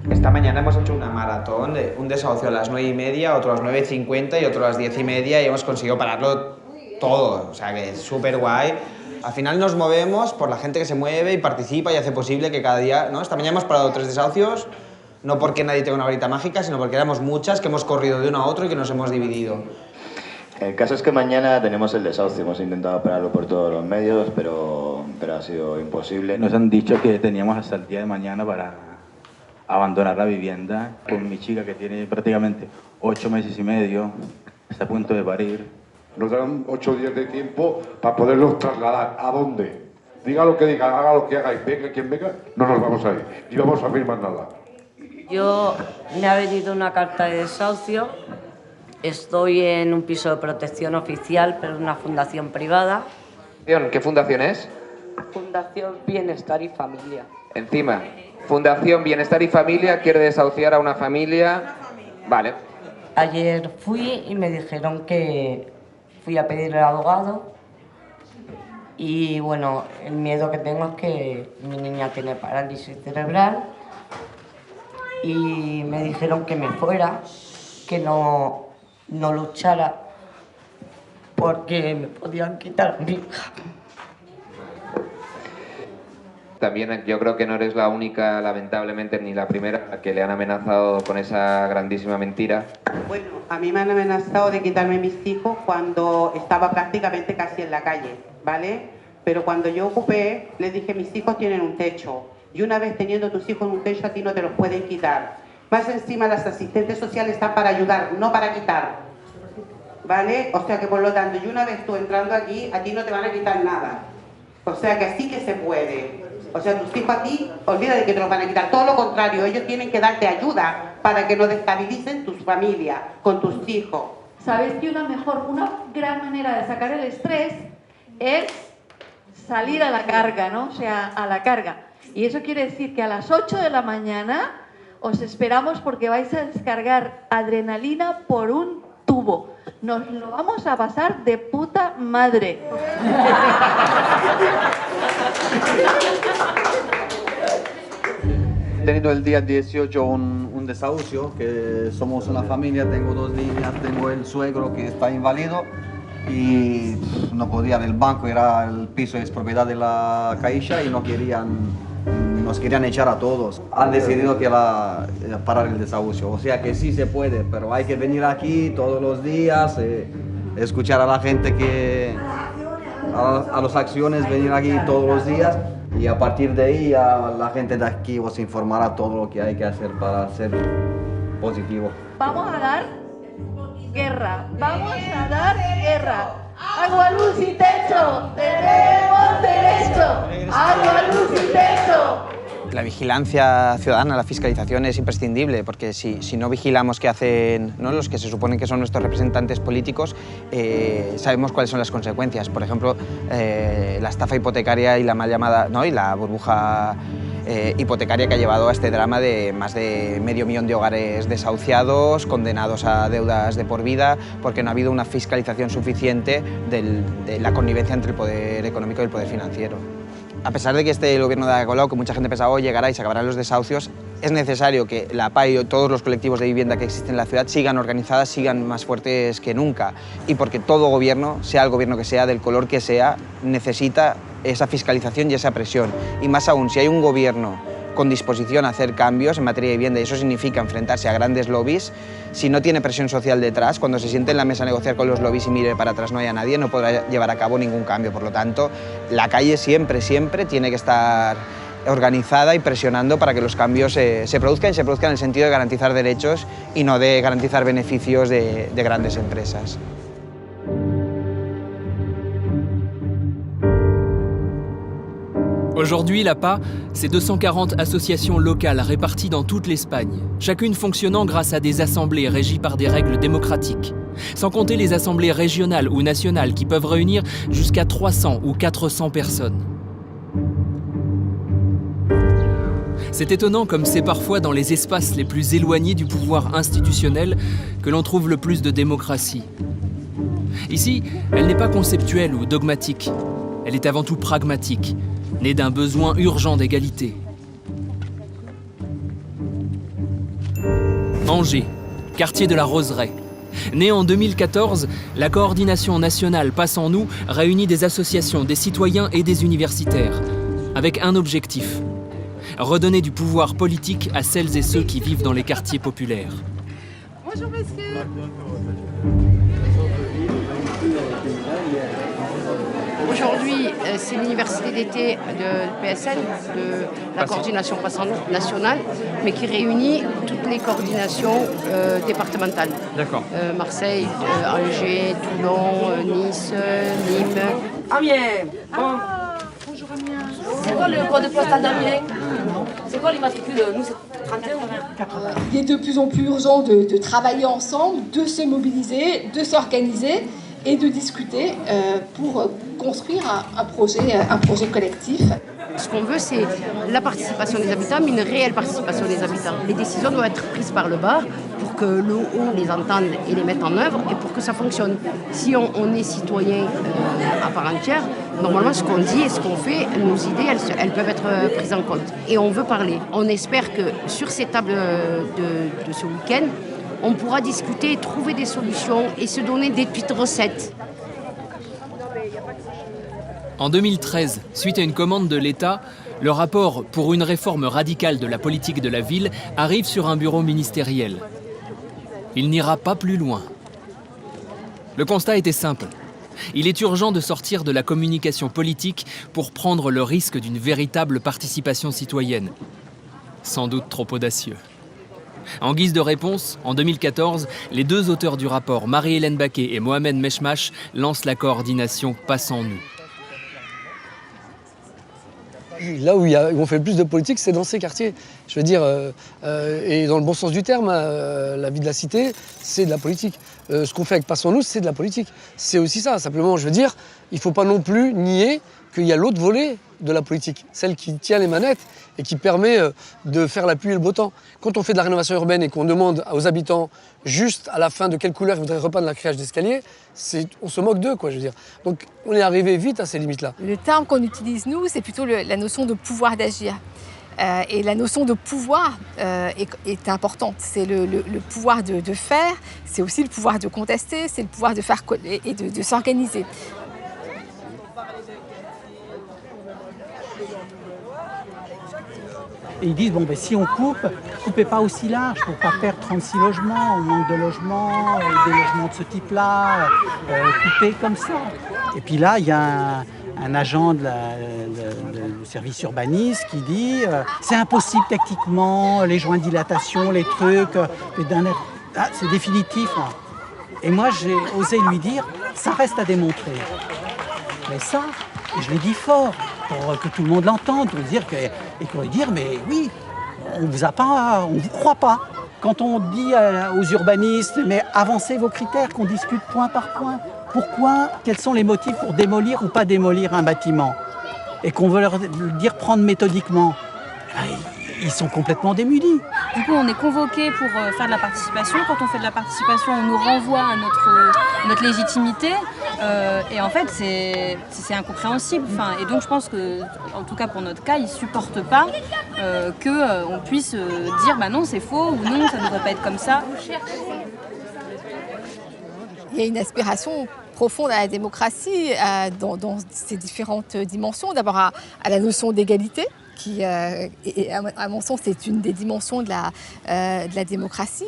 [SPEAKER 1] Esta mañana hemos hecho una maratón, un desahucio a las 9:30, otro a las 9:50 y otro a las 10:30 y hemos conseguido pararlo todo, o sea que es súper guay. Al final nos movemos por la gente que se mueve y participa y hace posible que cada día, ¿no? Esta mañana hemos parado 3 desahucios, no porque nadie tenga una varita mágica, sino porque éramos muchas que hemos corrido de uno a otro y que nos hemos dividido.
[SPEAKER 6] El caso es que mañana tenemos el desahucio, hemos intentado pararlo por todos los medios, pero ha sido imposible.
[SPEAKER 7] Nos han dicho que teníamos hasta el día de mañana para abandonar la vivienda. Con mi chica que tiene prácticamente 8 meses y medio, está a punto de parir.
[SPEAKER 23] Nos dan 8 días de tiempo para poderlos trasladar. ¿A dónde? Diga lo que diga, haga lo que haga y venga quien venga, no nos vamos a ir, ni vamos a firmar nada.
[SPEAKER 24] Yo me ha venido una carta de desahucio, estoy en un piso de protección oficial, pero en una fundación privada.
[SPEAKER 25] ¿Qué fundación es?
[SPEAKER 24] Fundación Bienestar y Familia.
[SPEAKER 25] Encima, Fundación Bienestar y Familia quiere desahuciar a una familia. Vale.
[SPEAKER 24] Ayer fui y me dijeron que fui a pedir al abogado y bueno, el miedo que tengo es que mi niña tiene parálisis cerebral y me dijeron que me fuera, que no luchara porque me podían quitar a mi hija.
[SPEAKER 25] También yo creo que no eres la única, lamentablemente, ni la primera a que le han amenazado con esa grandísima mentira.
[SPEAKER 26] Bueno, a mí me han amenazado de quitarme mis hijos cuando estaba prácticamente casi en la calle, ¿vale? Pero cuando yo ocupé, les dije, mis hijos tienen un techo. Y una vez teniendo tus hijos en un techo, a ti no te los pueden quitar. Más encima, las asistentes sociales están para ayudar, no para quitar. ¿Vale? O sea que, por lo tanto, y una vez tú entrando aquí, a ti no te van a quitar nada. O sea que sí que se puede. O sea, tus hijos a ti, olvida de que te los van a quitar. Todo lo contrario, ellos tienen que darte ayuda para que no destabilicen tus familias con tus hijos.
[SPEAKER 27] Sabes que una gran manera de sacar el estrés es salir a la carga, ¿no? O sea, a la carga. Y eso quiere decir que a las 8 de la mañana os esperamos porque vais a descargar adrenalina por un tubo. Nos lo vamos a pasar de puta madre.
[SPEAKER 28] He tenido el día 18 un desahucio, que somos una familia, tengo 2 niñas, tengo el suegro que está inválido y no podía, el banco era, el piso es propiedad de la Caixa y nos querían echar a todos. Han decidido que parar el desahucio, o sea que sí se puede, pero hay que venir aquí todos los días, escuchar a la gente a las acciones, venir aquí todos los días y a partir de ahí la gente de aquí os informará todo lo que hay que hacer para ser positivo.
[SPEAKER 27] Vamos a dar guerra, vamos a dar guerra. Agua, luz y techo, tenemos derecho. Agua, luz y techo.
[SPEAKER 1] La vigilancia ciudadana, la fiscalización es imprescindible porque si no vigilamos qué hacen, ¿no?, los que se suponen que son nuestros representantes políticos, sabemos cuáles son las consecuencias. Por ejemplo, la estafa hipotecaria y la mal llamada, ¿no?, y la burbuja hipotecaria que ha llevado a este drama de más de medio millón de hogares desahuciados, condenados a deudas de por vida, porque no ha habido una fiscalización suficiente de la connivencia entre el poder económico y el poder financiero. A pesar de que el gobierno de Ada Colau, que mucha gente pensaba, hoy llegará y se acabarán los desahucios, es necesario que la PAI y todos los colectivos de vivienda que existen en la ciudad sigan organizadas, sigan más fuertes que nunca. Y porque todo gobierno, sea el gobierno que sea, del color que sea, necesita esa fiscalización y esa presión. Y más aún, si hay un gobierno con disposición a hacer cambios en materia de vivienda, y eso significa enfrentarse a grandes lobbies. Si no tiene presión social detrás, cuando se siente en la mesa a negociar con los lobbies y mire para atrás no haya nadie, no podrá llevar a cabo ningún cambio. Por lo tanto, la calle siempre tiene que estar organizada y presionando para que los cambios se produzcan en el sentido de garantizar derechos y no de garantizar beneficios de grandes empresas.
[SPEAKER 8] Aujourd'hui, l'APA, c'est 240 associations locales réparties dans toute l'Espagne, chacune fonctionnant grâce à des assemblées régies par des règles démocratiques, sans compter les assemblées régionales ou nationales qui peuvent réunir jusqu'à 300 ou 400 personnes. C'est étonnant comme c'est parfois dans les espaces les plus éloignés du pouvoir institutionnel que l'on trouve le plus de démocratie. Ici, elle n'est pas conceptuelle ou dogmatique, elle est avant tout pragmatique, née d'un besoin urgent d'égalité. Angers, quartier de la Roseraie. Née en 2014, la coordination nationale Passe en nous réunit des associations, des citoyens et des universitaires, avec un objectif: redonner du pouvoir politique à celles et ceux qui vivent dans les quartiers populaires.
[SPEAKER 20] Bonjour messieurs.
[SPEAKER 9] Aujourd'hui, c'est l'université d'été de PSN, de la coordination Passe en nous nationale, mais qui réunit toutes les coordinations départementales.
[SPEAKER 8] D'accord.
[SPEAKER 9] Marseille, Angers, Toulon, Nice, Nîmes.
[SPEAKER 10] Amiens.
[SPEAKER 20] Bonjour Amiens.
[SPEAKER 10] C'est quoi le code postal d'Amiens? C'est quoi les matricules? Nous, c'est 31 ou 80.
[SPEAKER 20] Il est de plus en plus urgent de travailler ensemble, de se mobiliser, de s'organiser et de discuter pour construire un projet collectif.
[SPEAKER 9] Ce qu'on veut, c'est la participation des habitants, mais une réelle participation des habitants. Les décisions doivent être prises par le bas pour que le haut les entende et les mette en œuvre et pour que ça fonctionne. Si on est citoyen à part entière, normalement ce qu'on dit et ce qu'on fait, nos idées, elles peuvent être prises en compte. Et on veut parler. On espère que sur ces tables de ce week-end, on pourra discuter, trouver des solutions et se donner des petites recettes.
[SPEAKER 8] En 2013, suite à une commande de l'État, le rapport pour une réforme radicale de la politique de la ville arrive sur un bureau ministériel. Il n'ira pas plus loin. Le constat était simple. Il est urgent de sortir de la communication politique pour prendre le risque d'une véritable participation citoyenne. Sans doute trop audacieux. En guise de réponse, en 2014, les deux auteurs du rapport, Marie-Hélène Baquet et Mohamed Meshmash, lancent la coordination Passe en nous.
[SPEAKER 11] Là où on fait le plus de politique, c'est dans ces quartiers. Je veux dire, et dans le bon sens du terme, la vie de la cité, c'est de la politique. Ce qu'on fait avec Passe en nous, c'est de la politique. C'est aussi ça. Simplement, je veux dire, il ne faut pas non plus nier qu'il y a l'autre volet de la politique, celle qui tient les manettes et qui permet de faire la pluie et le beau temps. Quand on fait de la rénovation urbaine et qu'on demande aux habitants juste à la fin de quelle couleur ils voudraient repeindre la créage d'escalier, on se moque d'eux, quoi, je veux dire. Donc on est arrivé vite à ces limites-là.
[SPEAKER 20] Le terme qu'on utilise, nous, c'est plutôt la notion de pouvoir d'agir. Et la notion de pouvoir est importante. C'est le pouvoir de faire, c'est aussi le pouvoir de contester, c'est le pouvoir de faire et de s'organiser.
[SPEAKER 12] Et ils disent, bon, ben, si on coupe, coupez pas aussi large pour pas perdre 36 logements, on manque de logements, des logements de ce type-là, coupez comme ça. Et puis là, il y a un agent du service urbaniste qui dit, c'est impossible techniquement, les joints de dilatation, les trucs, c'est définitif. Hein. Et moi, j'ai osé lui dire, ça reste à démontrer. Mais ça, je l'ai dit fort, pour que tout le monde l'entende, pour dire mais oui, on vous croit pas. Quand on dit aux urbanistes, mais avancez vos critères, qu'on discute point par point. Pourquoi, quels sont les motifs pour démolir ou pas démolir un bâtiment? Et qu'on veut leur dire prendre méthodiquement. Ils sont complètement démunis.
[SPEAKER 14] Du coup, on est convoqué pour faire de la participation. Quand on fait de la participation, on nous renvoie à notre légitimité. Et en fait, c'est incompréhensible. Et donc, je pense que, en tout cas pour notre cas, ils ne supportent pas qu'on puisse dire bah non, c'est faux ou non, ça ne devrait pas être comme ça.
[SPEAKER 20] Il y a une aspiration profonde à la démocratie dans ses différentes dimensions. D'abord à la notion d'égalité,
[SPEAKER 13] qui et à mon sens, c'est une des dimensions de la démocratie,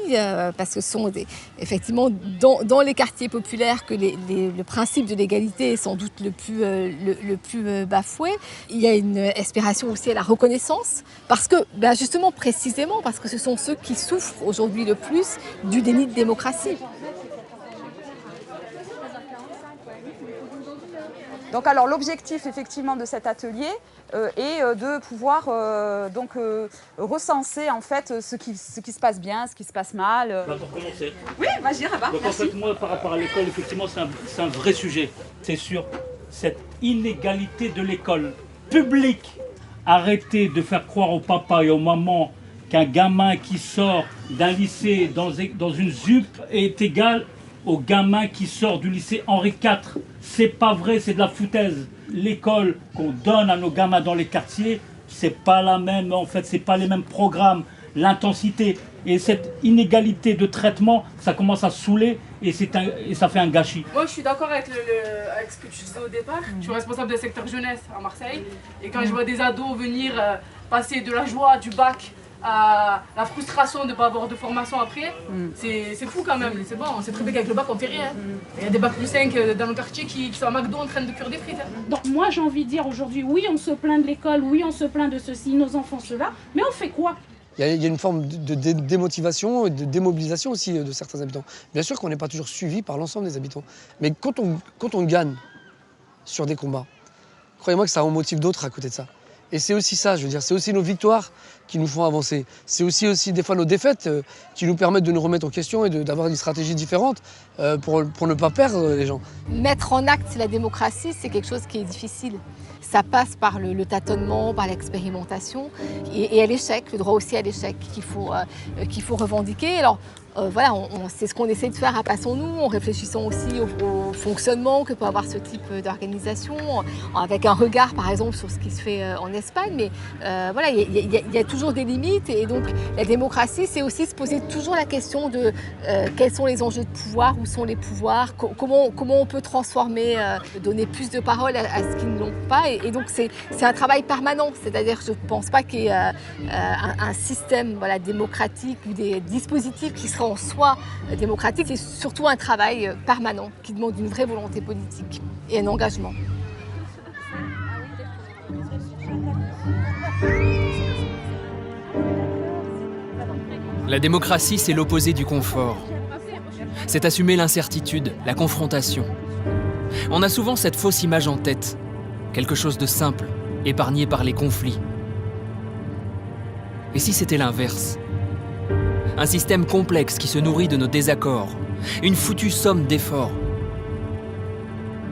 [SPEAKER 13] parce que ce sont effectivement dans les quartiers populaires que le principe de l'égalité est sans doute le plus bafoué. Il y a une aspiration aussi à la reconnaissance, parce que, justement, précisément, parce que ce sont ceux qui souffrent aujourd'hui le plus du déni de démocratie.
[SPEAKER 15] Donc alors l'objectif effectivement de cet atelier est de pouvoir recenser en fait ce qui se passe bien, ce qui se passe mal.
[SPEAKER 16] Pour commencer.
[SPEAKER 15] Oui, vas-y Rabat.
[SPEAKER 16] Donc en fait moi par rapport à l'école, effectivement c'est un vrai sujet. C'est sur cette inégalité de l'école publique. Arrêtez de faire croire aux papas et aux mamans qu'un gamin qui sort d'un lycée dans une ZUP est égal au gamin qui sort du lycée Henri IV. C'est pas vrai, c'est de la foutaise. L'école qu'on donne à nos gamins dans les quartiers, c'est pas la même, en fait, c'est pas les mêmes programmes, l'intensité. Et cette inégalité de traitement, ça commence à saouler et ça fait un gâchis.
[SPEAKER 20] Moi, je suis d'accord avec ce que tu disais au départ. Je suis responsable du secteur jeunesse à Marseille. Et quand je vois des ados venir passer de la joie du bac à la frustration de ne pas avoir de formation après, c'est fou quand même. C'est bon, on sait très bien qu'avec le bac, on fait rien. Il y a des bacs plus 5 dans le quartier qui sont à McDo en train de cuire des frites.
[SPEAKER 17] Donc moi, j'ai envie de dire aujourd'hui, oui, on se plaint de l'école, oui, on se plaint de ceci, nos enfants, cela, mais on fait quoi ?
[SPEAKER 11] Il y a une forme de démotivation et de démobilisation aussi de certains habitants. Bien sûr qu'on n'est pas toujours suivi par l'ensemble des habitants. Mais quand on gagne sur des combats, croyez-moi que ça en motive d'autres à côté de ça. Et c'est aussi ça, je veux dire, c'est aussi nos victoires qui nous font avancer. C'est aussi des fois nos défaites qui nous permettent de nous remettre en question et d'avoir une stratégie différente pour ne pas perdre les gens.
[SPEAKER 13] Mettre en acte la démocratie, c'est quelque chose qui est difficile. Ça passe par le tâtonnement, par l'expérimentation et à l'échec, le droit aussi à l'échec qu'il faut revendiquer. Alors, voilà, c'est ce qu'on essaie de faire à Passons-nous, en réfléchissant aussi au fonctionnement que peut avoir ce type d'organisation, avec un regard par exemple sur ce qui se fait en Espagne. Mais voilà, il y a toujours des limites et donc la démocratie, c'est aussi se poser toujours la question de quels sont les enjeux de pouvoir, où sont les pouvoirs, comment on peut transformer, donner plus de parole à ceux qui ne l'ont pas. Et donc c'est un travail permanent, c'est-à-dire je ne pense pas qu'il y ait un système démocratique ou des dispositifs qui seraient en soi démocratique, c'est surtout un travail permanent qui demande une vraie volonté politique et un engagement.
[SPEAKER 8] La démocratie, c'est l'opposé du confort. C'est assumer l'incertitude, la confrontation. On a souvent cette fausse image en tête, quelque chose de simple, épargné par les conflits. Et si c'était l'inverse ? Un système complexe qui se nourrit de nos désaccords, une foutue somme d'efforts.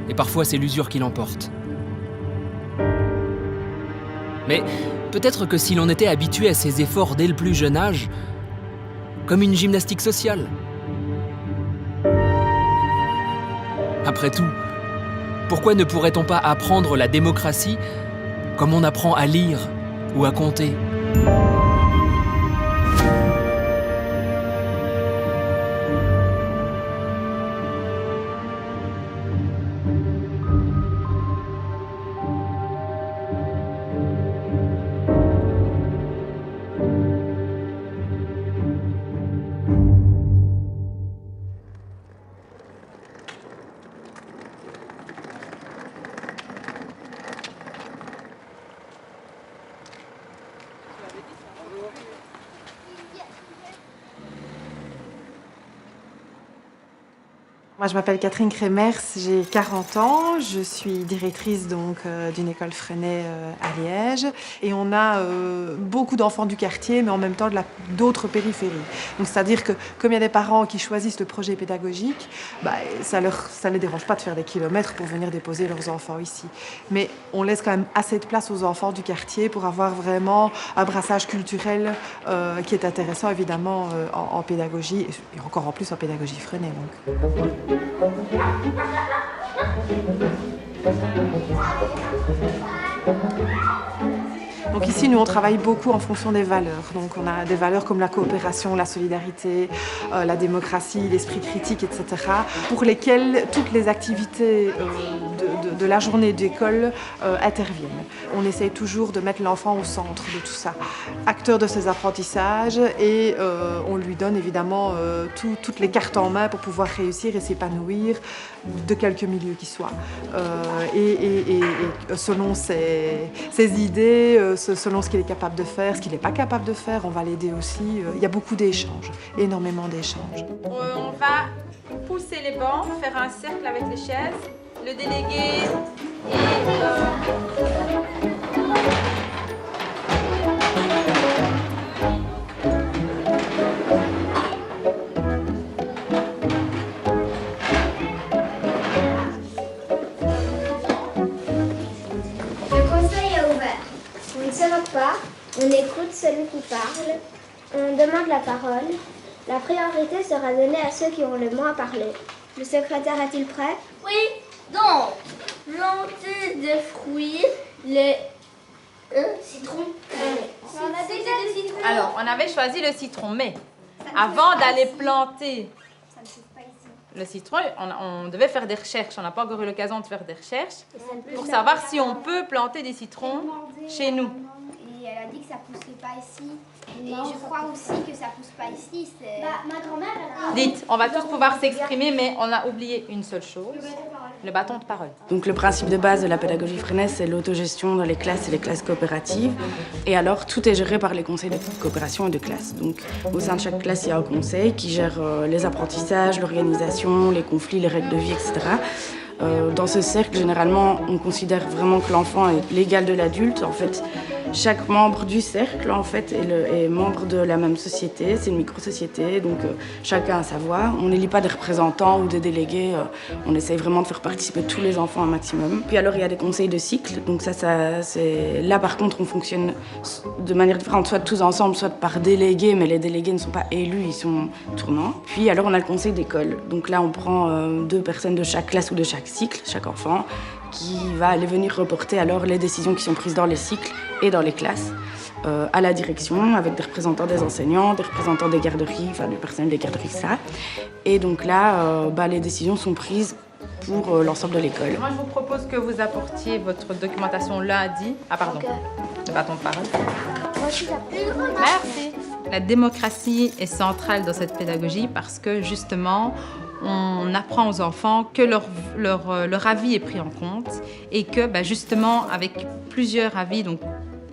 [SPEAKER 8] Et parfois, c'est l'usure qui l'emporte. Mais peut-être que si l'on était habitué à ces efforts dès le plus jeune âge, comme une gymnastique sociale. Après tout, pourquoi ne pourrait-on pas apprendre la démocratie comme on apprend à lire ou à compter ?
[SPEAKER 5] Moi, je m'appelle Catherine Crémers, j'ai 40 ans, je suis directrice d'une école Freinet à Liège et on a beaucoup d'enfants du quartier mais en même temps d'autres périphéries. Donc c'est-à-dire que comme il y a des parents qui choisissent le projet pédagogique, ça les dérange pas de faire des kilomètres pour venir déposer leurs enfants ici. Mais on laisse quand même assez de place aux enfants du quartier pour avoir vraiment un brassage culturel qui est intéressant évidemment en pédagogie et encore en plus en pédagogie Freinet. Donc ici, nous, on travaille beaucoup en fonction des valeurs. Donc on a des valeurs comme la coopération, la solidarité, la démocratie, l'esprit critique, etc., pour lesquelles toutes les activités de la journée d'école interviennent. On essaye toujours de mettre l'enfant au centre de tout ça, acteur de ses apprentissages, et on lui donne évidemment toutes les cartes en main pour pouvoir réussir et s'épanouir de quelque milieu qu'il soit. Et selon ses idées, selon ce qu'il est capable de faire, ce qu'il n'est pas capable de faire, on va l'aider aussi. Il y a beaucoup d'échanges, énormément d'échanges.
[SPEAKER 2] On va pousser les bancs, faire un cercle avec les chaises, le délégué
[SPEAKER 3] pas, on écoute celui qui parle, on demande la parole. La priorité sera donnée à ceux qui ont le moins à parler. Le secrétaire est-il prêt?
[SPEAKER 4] Oui, donc, planter des fruits, les citrons.
[SPEAKER 2] On a déjà le citron. Alors, on avait choisi le citron, mais avant d'aller planter le citron, on devait faire des recherches. On n'a pas encore eu l'occasion de faire des recherches pour savoir si on peut planter des citrons chez nous.
[SPEAKER 3] Et elle a dit que ça ne pousserait pas ici. Et je crois aussi que ça ne pousse pas ici. Ma grand-mère, elle a...
[SPEAKER 2] Dites, on va tous pouvoir s'exprimer, mais on a oublié une seule chose, le bâton de parole.
[SPEAKER 6] Donc le principe de base de la pédagogie Freinet, c'est l'autogestion dans les classes et les classes coopératives. Et alors, tout est géré par les conseils de coopération et de classe. Donc au sein de chaque classe, il y a un conseil qui gère les apprentissages, l'organisation, les conflits, les règles de vie, etc. Dans ce cercle, généralement, on considère vraiment que l'enfant est l'égal de l'adulte. En fait, chaque membre du cercle, en fait, est membre de la même société. C'est une micro-société, donc chacun a sa voix. On n'élit pas des représentants ou des délégués. On essaye vraiment de faire participer tous les enfants un maximum. Puis alors, il y a des conseils de cycle. Donc c'est... Là, par contre, on fonctionne de manière différente, soit tous ensemble, soit par délégués. Mais les délégués ne sont pas élus, ils sont tournants. Puis alors, on a le conseil d'école. Donc là, on prend 2 personnes de chaque classe ou de chaque cycle, chaque enfant, qui va aller venir reporter alors les décisions qui sont prises dans les cycles et dans les classes à la direction, avec des représentants des enseignants, des représentants des garderies, enfin du personnel des garderies, ça. Et donc là, les décisions sont prises pour l'ensemble de l'école.
[SPEAKER 2] Moi, je vous propose que vous apportiez votre documentation lundi. Ah, pardon, le bâton de parole. Merci. La démocratie est centrale dans cette pédagogie parce que justement, on apprend aux enfants que leur avis est pris en compte et que justement, avec plusieurs avis, donc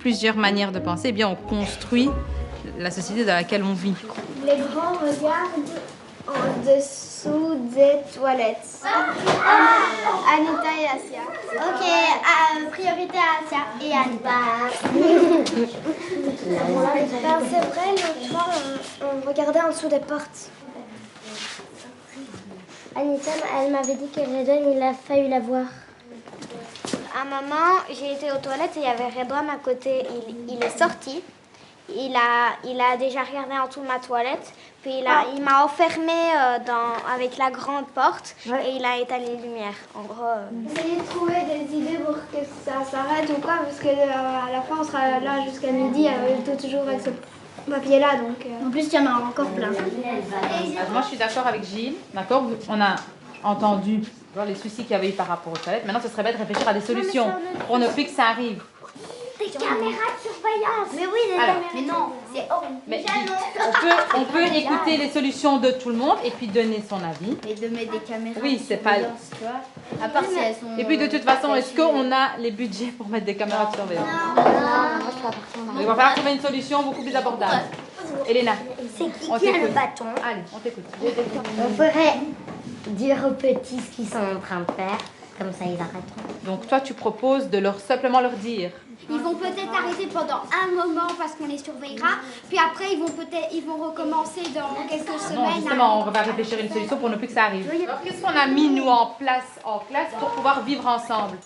[SPEAKER 2] plusieurs manières de penser, eh bien, on construit la société dans laquelle on vit.
[SPEAKER 3] Les grands regardent en dessous des toilettes. Anita et Asia. Ok, priorité à Asia et Anita. C'est vrai, l'autre fois, on regardait en dessous des portes. Anita, elle m'avait dit que Redouane, il a failli la voir. À un moment, j'ai été aux toilettes et il y avait Redouane à côté. Il est sorti. Il a déjà regardé en dessous de ma toilette. Puis il m'a enfermée avec la grande porte et il a éteint les lumières. En gros. Essayez de trouver des idées pour que ça s'arrête ou quoi, parce que à la fin, on sera là jusqu'à midi, toujours avec ce papier-là. Donc, En plus, il y en a encore plein.
[SPEAKER 2] Moi, je suis d'accord avec Gilles. D'accord, on a entendu les soucis qu'il y avait eu par rapport aux toilettes. Maintenant, ce serait bien de réfléchir à des solutions pour ne plus que ça arrive.
[SPEAKER 3] Des caméras de surveillance. Mais oui, des caméras. Mais non, c'est horrible.
[SPEAKER 2] Mais on peut écouter les solutions de tout le monde et puis donner son avis.
[SPEAKER 3] Et de mettre des caméras.
[SPEAKER 2] Oui, c'est pas.
[SPEAKER 3] Tu vois. À part si elles sont.
[SPEAKER 2] Et puis de toute façon, est-ce qu'on a les budgets pour mettre des caméras de surveillance?
[SPEAKER 3] Non, moi je
[SPEAKER 2] Il va falloir trouver une solution beaucoup plus abordable. Elena,
[SPEAKER 3] c'est qui a le bâton?
[SPEAKER 2] Allez, on t'écoute.
[SPEAKER 3] On pourrait dire aux petits ce qu'ils sont en train de faire, comme ça ils arrêteront.
[SPEAKER 2] Donc toi, tu proposes de simplement leur dire.
[SPEAKER 3] Ils vont peut-être arrêter pendant un moment parce qu'on les surveillera, puis après ils vont recommencer dans quelques semaines.
[SPEAKER 2] Non, justement, on va réfléchir à une solution pour ne plus que ça arrive. Alors, qu'est-ce qu'on a mis, nous, en place en classe pour pouvoir vivre ensemble?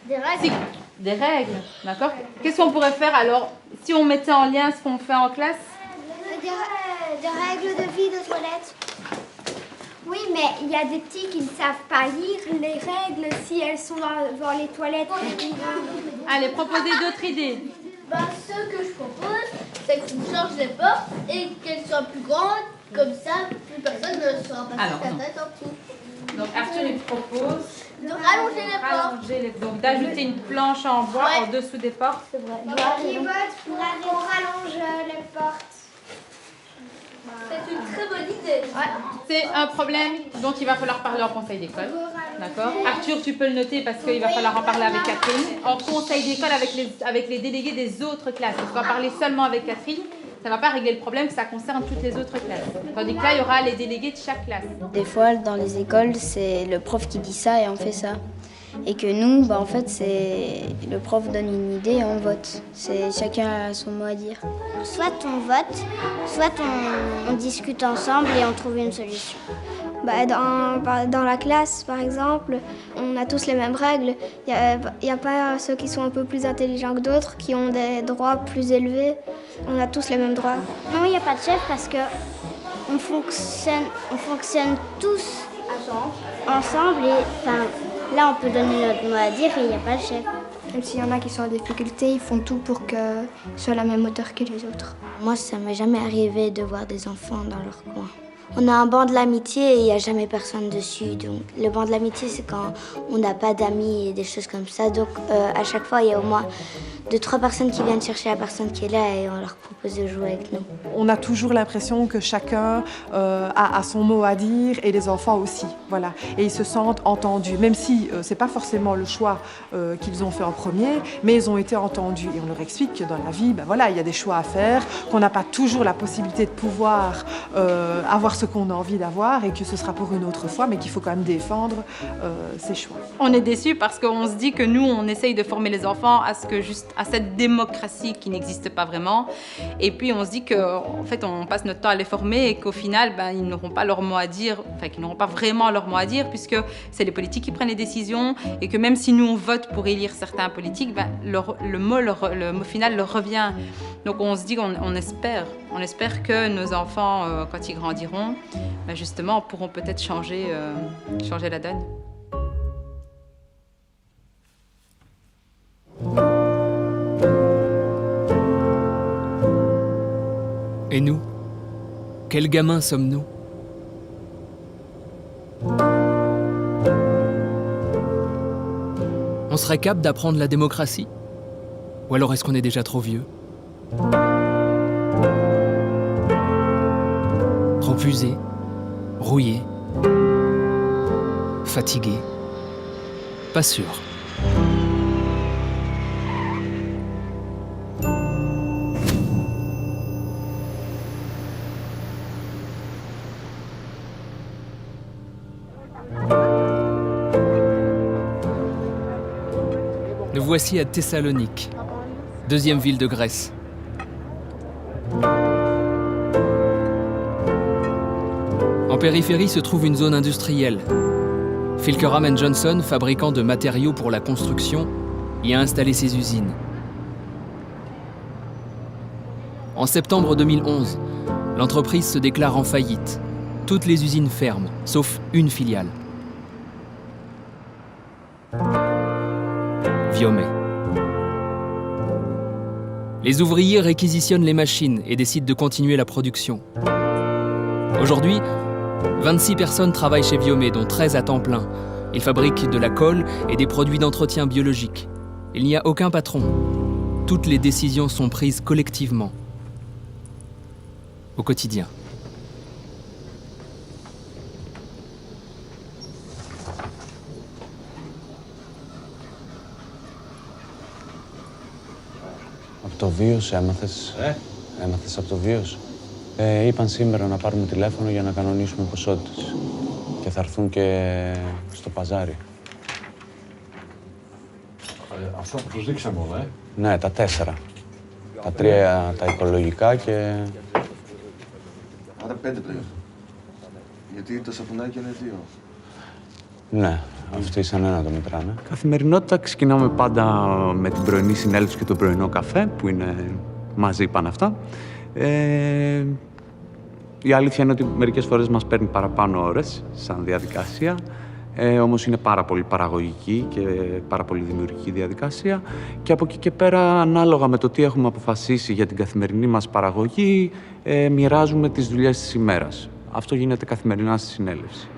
[SPEAKER 3] Des règles.
[SPEAKER 2] Des règles, d'accord? Qu'est-ce qu'on pourrait faire alors, si on mettait en lien ce qu'on fait en classe?
[SPEAKER 3] Des règles de vie de toilette. Oui, mais il y a des petits qui ne savent pas lire les règles si elles sont dans les toilettes.
[SPEAKER 2] Allez, proposez d'autres idées.
[SPEAKER 4] Ce que je propose, c'est qu'on change les portes et qu'elles soient plus grandes. Comme ça, plus personne ne sera pas la tête en dessous.
[SPEAKER 2] Donc Arthur il propose
[SPEAKER 4] de rallonger les portes.
[SPEAKER 2] Donc d'ajouter une planche en bois en dessous des portes.
[SPEAKER 3] C'est vrai. Qui vote pour qu'on rallonge les portes?
[SPEAKER 4] C'est une très bonne idée.
[SPEAKER 2] C'est un problème dont il va falloir parler en conseil d'école. D'accord. Arthur, tu peux le noter parce qu'il va falloir en parler avec Catherine. En conseil d'école avec les délégués des autres classes. On va parler seulement avec Catherine. Ça ne va pas régler le problème, ça concerne toutes les autres classes. Tandis que là, il y aura les délégués de chaque classe.
[SPEAKER 7] Des fois, dans les écoles, c'est le prof qui dit ça et on fait ça. Et que nous, en fait, c'est le prof donne une idée et on vote. C'est chacun a son mot à dire.
[SPEAKER 3] Soit on vote, soit on discute ensemble et on trouve une solution. Dans la classe, par exemple, on a tous les mêmes règles. Il n'y a pas ceux qui sont un peu plus intelligents que d'autres, qui ont des droits plus élevés. On a tous les mêmes droits. Non, il n'y a pas de chef parce que on fonctionne tous ensemble et là, on peut donner notre mot à dire et il n'y a pas de chef.
[SPEAKER 18] Même s'il y en a qui sont en difficulté, ils font tout pour qu'ils soient à la même hauteur que les autres.
[SPEAKER 3] Moi, ça m'est jamais arrivé de voir des enfants dans leur coin. On a un banc de l'amitié et il n'y a jamais personne dessus. Donc, le banc de l'amitié, c'est quand on n'a pas d'amis et des choses comme ça. Donc, à chaque fois, il y a au moins 2-3 personnes qui viennent chercher la personne qui est là et on leur propose de jouer avec nous.
[SPEAKER 19] On a toujours l'impression que chacun a son mot à dire et les enfants aussi, voilà. Et ils se sentent entendus, même si c'est pas forcément le choix qu'ils ont fait en premier, mais ils ont été entendus. Et on leur explique que dans la vie, il y a des choix à faire, qu'on n'a pas toujours la possibilité de pouvoir avoir ce qu'on a envie d'avoir et que ce sera pour une autre fois, mais qu'il faut quand même défendre ses choix.
[SPEAKER 2] On est déçus parce qu'on se dit que nous, on essaye de former les enfants à cette démocratie qui n'existe pas vraiment. Et puis on se dit qu'en fait, on passe notre temps à les former et qu'au final, ils n'auront pas leur mot à dire, qu'ils n'auront pas vraiment leur mot à dire puisque c'est les politiques qui prennent les décisions et que même si nous, on vote pour élire certains politiques, le mot final leur revient. Donc on se dit qu'on espère que nos enfants, quand ils grandiront, justement, pourront peut-être changer la donne.
[SPEAKER 8] Et nous, quels gamins sommes-nous? On serait capable d'apprendre la démocratie? Ou alors est-ce qu'on est déjà trop vieux? Trop usé, rouillé, fatigué? Pas sûr. Nous voici à Thessalonique, deuxième ville de Grèce. En périphérie se trouve une zone industrielle. Filkeram & Johnson, fabricant de matériaux pour la construction, y a installé ses usines. En septembre 2011, l'entreprise se déclare en faillite. Toutes les usines ferment, sauf une filiale. Viomé. Les ouvriers réquisitionnent les machines et décident de continuer la production. Aujourd'hui, 26 personnes travaillent chez Viomé, dont 13 à temps plein. Ils fabriquent de la colle et des produits d'entretien biologique. Il n'y a aucun patron. Toutes les décisions sont prises collectivement, au quotidien.
[SPEAKER 21] Από το βίος έμαθες, έμαθες από το βίος. Είπαν σήμερα να πάρουμε τηλέφωνο για να κανονίσουμε ποσότητες. Και θα έρθουν και στο παζάρι.
[SPEAKER 22] Αυτό που τους δείξαμε όλα,
[SPEAKER 21] Ναι, τα 4. Τα 3 τα οικολογικά και...
[SPEAKER 22] Άρα 5 πλέον. Γιατί το σαπουνάκι είναι 2.
[SPEAKER 21] Ναι, αυτοί σαν ένα το μετράνε.
[SPEAKER 23] Καθημερινότητα ξεκινάμε πάντα με την πρωινή συνέλευση και τον πρωινό καφέ, που είναι μαζί πάνε αυτά. Η αλήθεια είναι ότι μερικές φορές μας παίρνει παραπάνω ώρες σαν διαδικασία, όμως είναι πάρα πολύ παραγωγική και πάρα πολύ δημιουργική διαδικασία και από εκεί και πέρα, ανάλογα με το τι έχουμε αποφασίσει για την καθημερινή μας παραγωγή, μοιράζουμε τις δουλειές της ημέρας. Αυτό γίνεται καθημερινά στη συνέλευση.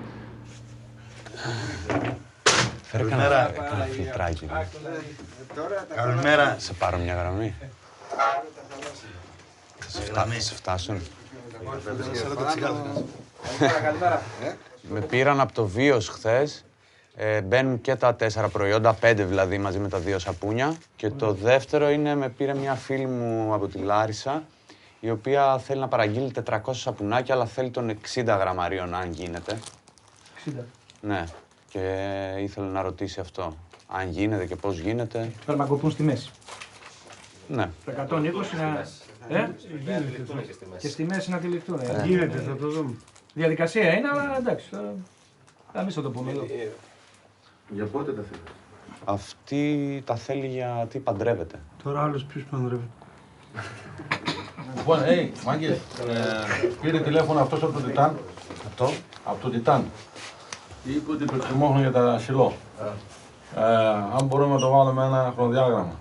[SPEAKER 21] Φέρε κανένα φιλτράκι.
[SPEAKER 22] Καλημέρα.
[SPEAKER 21] Σε πάρω μια γραμμή. Θα σε φτάσουν. Με πήραν από το Βίος χθες. Μπαίνουν και τα 4 προϊόντα, 5 δηλαδή, μαζί με τα 2 σαπούνια. Και το δεύτερο είναι, με πήρε μια φίλη μου από τη Λάρισα, η οποία θέλει να παραγγείλει 400 σαπουνάκια, αλλά θέλει των 60 γραμμαρίων, αν γίνεται.
[SPEAKER 1] 60.
[SPEAKER 21] Ναι, και ήθελε να ρωτήσει αυτό. Αν γίνεται και πώς γίνεται.
[SPEAKER 1] Θέλουν να κοπούν στη μέση.
[SPEAKER 21] Ναι.
[SPEAKER 1] Τα 120 να... Και στη μέση να τυλιχτούν.
[SPEAKER 22] Γίνεται, θα το δούμε.
[SPEAKER 1] Διαδικασία είναι, αλλά εντάξει. Εμείς θα το πούμε εδώ.
[SPEAKER 22] Για πότε τα θέλει?
[SPEAKER 21] Αυτή τα θέλει γιατί παντρεύεται.
[SPEAKER 22] Τώρα άλλος ποιος παντρεύεται?
[SPEAKER 9] Λοιπόν, μάγκες, πήρε τηλέφωνο αυτός από το Τιτάν.
[SPEAKER 21] Αυτό?
[SPEAKER 9] Από το Τιτάν. Είπε ότι προτιμώχνουν για τα σιλό. Αν μπορούμε να το βάλουμε ένα χρονοδιάγραμμα.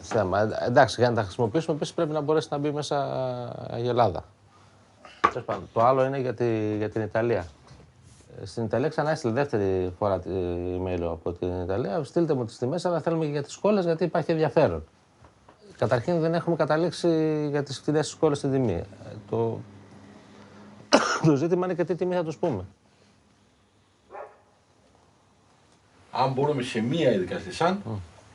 [SPEAKER 10] Θέμα. Εντάξει, για να τα χρησιμοποιήσουμε επίσης πρέπει να μπορέσει να μπει μέσα η Ελλάδα. Το άλλο είναι για την Ιταλία. Στην Ιταλία ξανά έστειλε δεύτερη φορά email από την Ιταλία. Στείλτε μου τις τιμές, αλλά θέλουμε και για τις σχόλες γιατί υπάρχει ενδιαφέρον. Καταρχήν δεν έχουμε καταλήξει για τις φτηνές σχόλες στην τιμή. Το ζήτημα είναι και τι τιμή θα τους πούμε.
[SPEAKER 9] Αν μπορούμε σε μία ειδικά στη ΣΑΝ,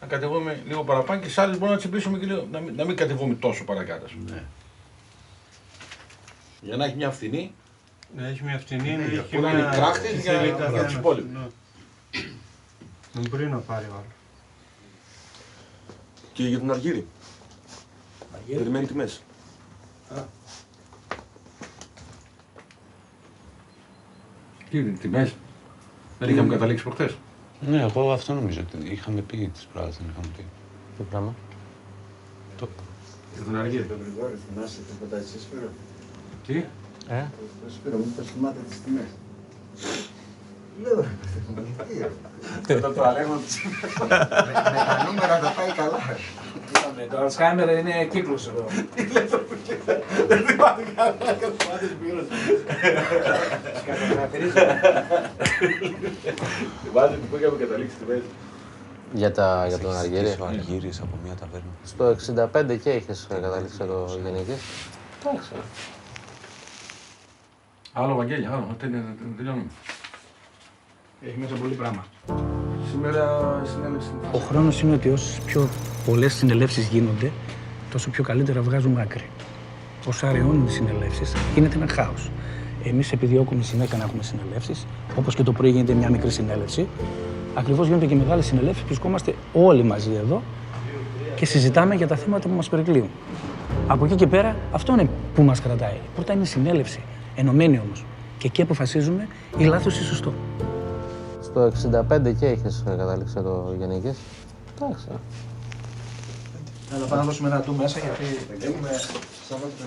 [SPEAKER 9] να κατεβούμε λίγο παραπάνω και σε άλλες μπορούμε να τσιμπήσουμε και λίγο, να μην κατεβούμε τόσο παρακάτω. Ναι. Για να έχει μια φθηνή.
[SPEAKER 22] Να έχει μια φθηνή, να έχει
[SPEAKER 9] που να είναι κράχτης για τους υπόλοιπους.
[SPEAKER 22] Δεν μπορεί να πάρει ο άλλος. Και για τον Αργύρι. Περιμένει τιμές.
[SPEAKER 9] Τι είναι, τιμές. Δεν είχαμε καταλήξει προχτές.
[SPEAKER 21] Ναι, εγώ αυτό νομίζω ότι είχαμε πει τις προάλλες, δεν είχαμε πει.
[SPEAKER 10] Τι πράγμα?
[SPEAKER 9] Για τον Αργύρι.
[SPEAKER 22] Θυμάσαι τίποτα εσείς, Σπύρο?
[SPEAKER 9] Τι?
[SPEAKER 22] Σπύρο, μήπως θυμάται τις τιμές?
[SPEAKER 9] Όταν το αλέγω τις
[SPEAKER 22] με τα νούμερα θα πάει καλά.
[SPEAKER 1] Το Alzheimer είναι κύκλος εδώ.
[SPEAKER 9] Τι λες αυτό και δεν θυμάται καλά, δεν θυμάται Σπύρος. Θυμάται που είχαμε καταλήξει τιμές.
[SPEAKER 10] Για τον Αργύρι.
[SPEAKER 21] Ο Αργύρης από μια ταβέρνα.
[SPEAKER 10] Στο 65 και είχες καταλήξει το γενικής. Εντάξει.
[SPEAKER 9] Άλλο Βαγγέλη, άλλο, τελειώνουμε.
[SPEAKER 1] Έχει μέσα πολύ πράγμα.
[SPEAKER 9] Σήμερα συνέλευση.
[SPEAKER 1] Ο χρόνος είναι ότι όσες πιο πολλές συνελεύσεις γίνονται, τόσο πιο καλύτερα βγάζουμε άκρη. Όσο αραιώνουν οι συνελεύσεις, γίνεται ένα χάος. Εμείς επιδιώκουμε συνέχεια να έχουμε συνελεύσεις, όπως και το πρωί γίνεται μια μικρή συνέλευση. Ακριβώς γίνονται και μεγάλες συνελεύσεις, βρισκόμαστε όλοι μαζί εδώ και συζητάμε για τα θέματα που μας περικλείουν. Από εκεί και πέρα, αυτό είναι που μας κρατάει. Πρώτα είναι η συνέλευση, ενωμένη όμως. Και εκεί αποφασίζουμε ή λάθος ή σωστό.
[SPEAKER 10] Στο 65 και είχες καταλήξει το γενικής. Εντάξει.
[SPEAKER 1] Θα πάμε να δώσουμε ένα του μέσα γιατί
[SPEAKER 22] έχουμε Σάββατο το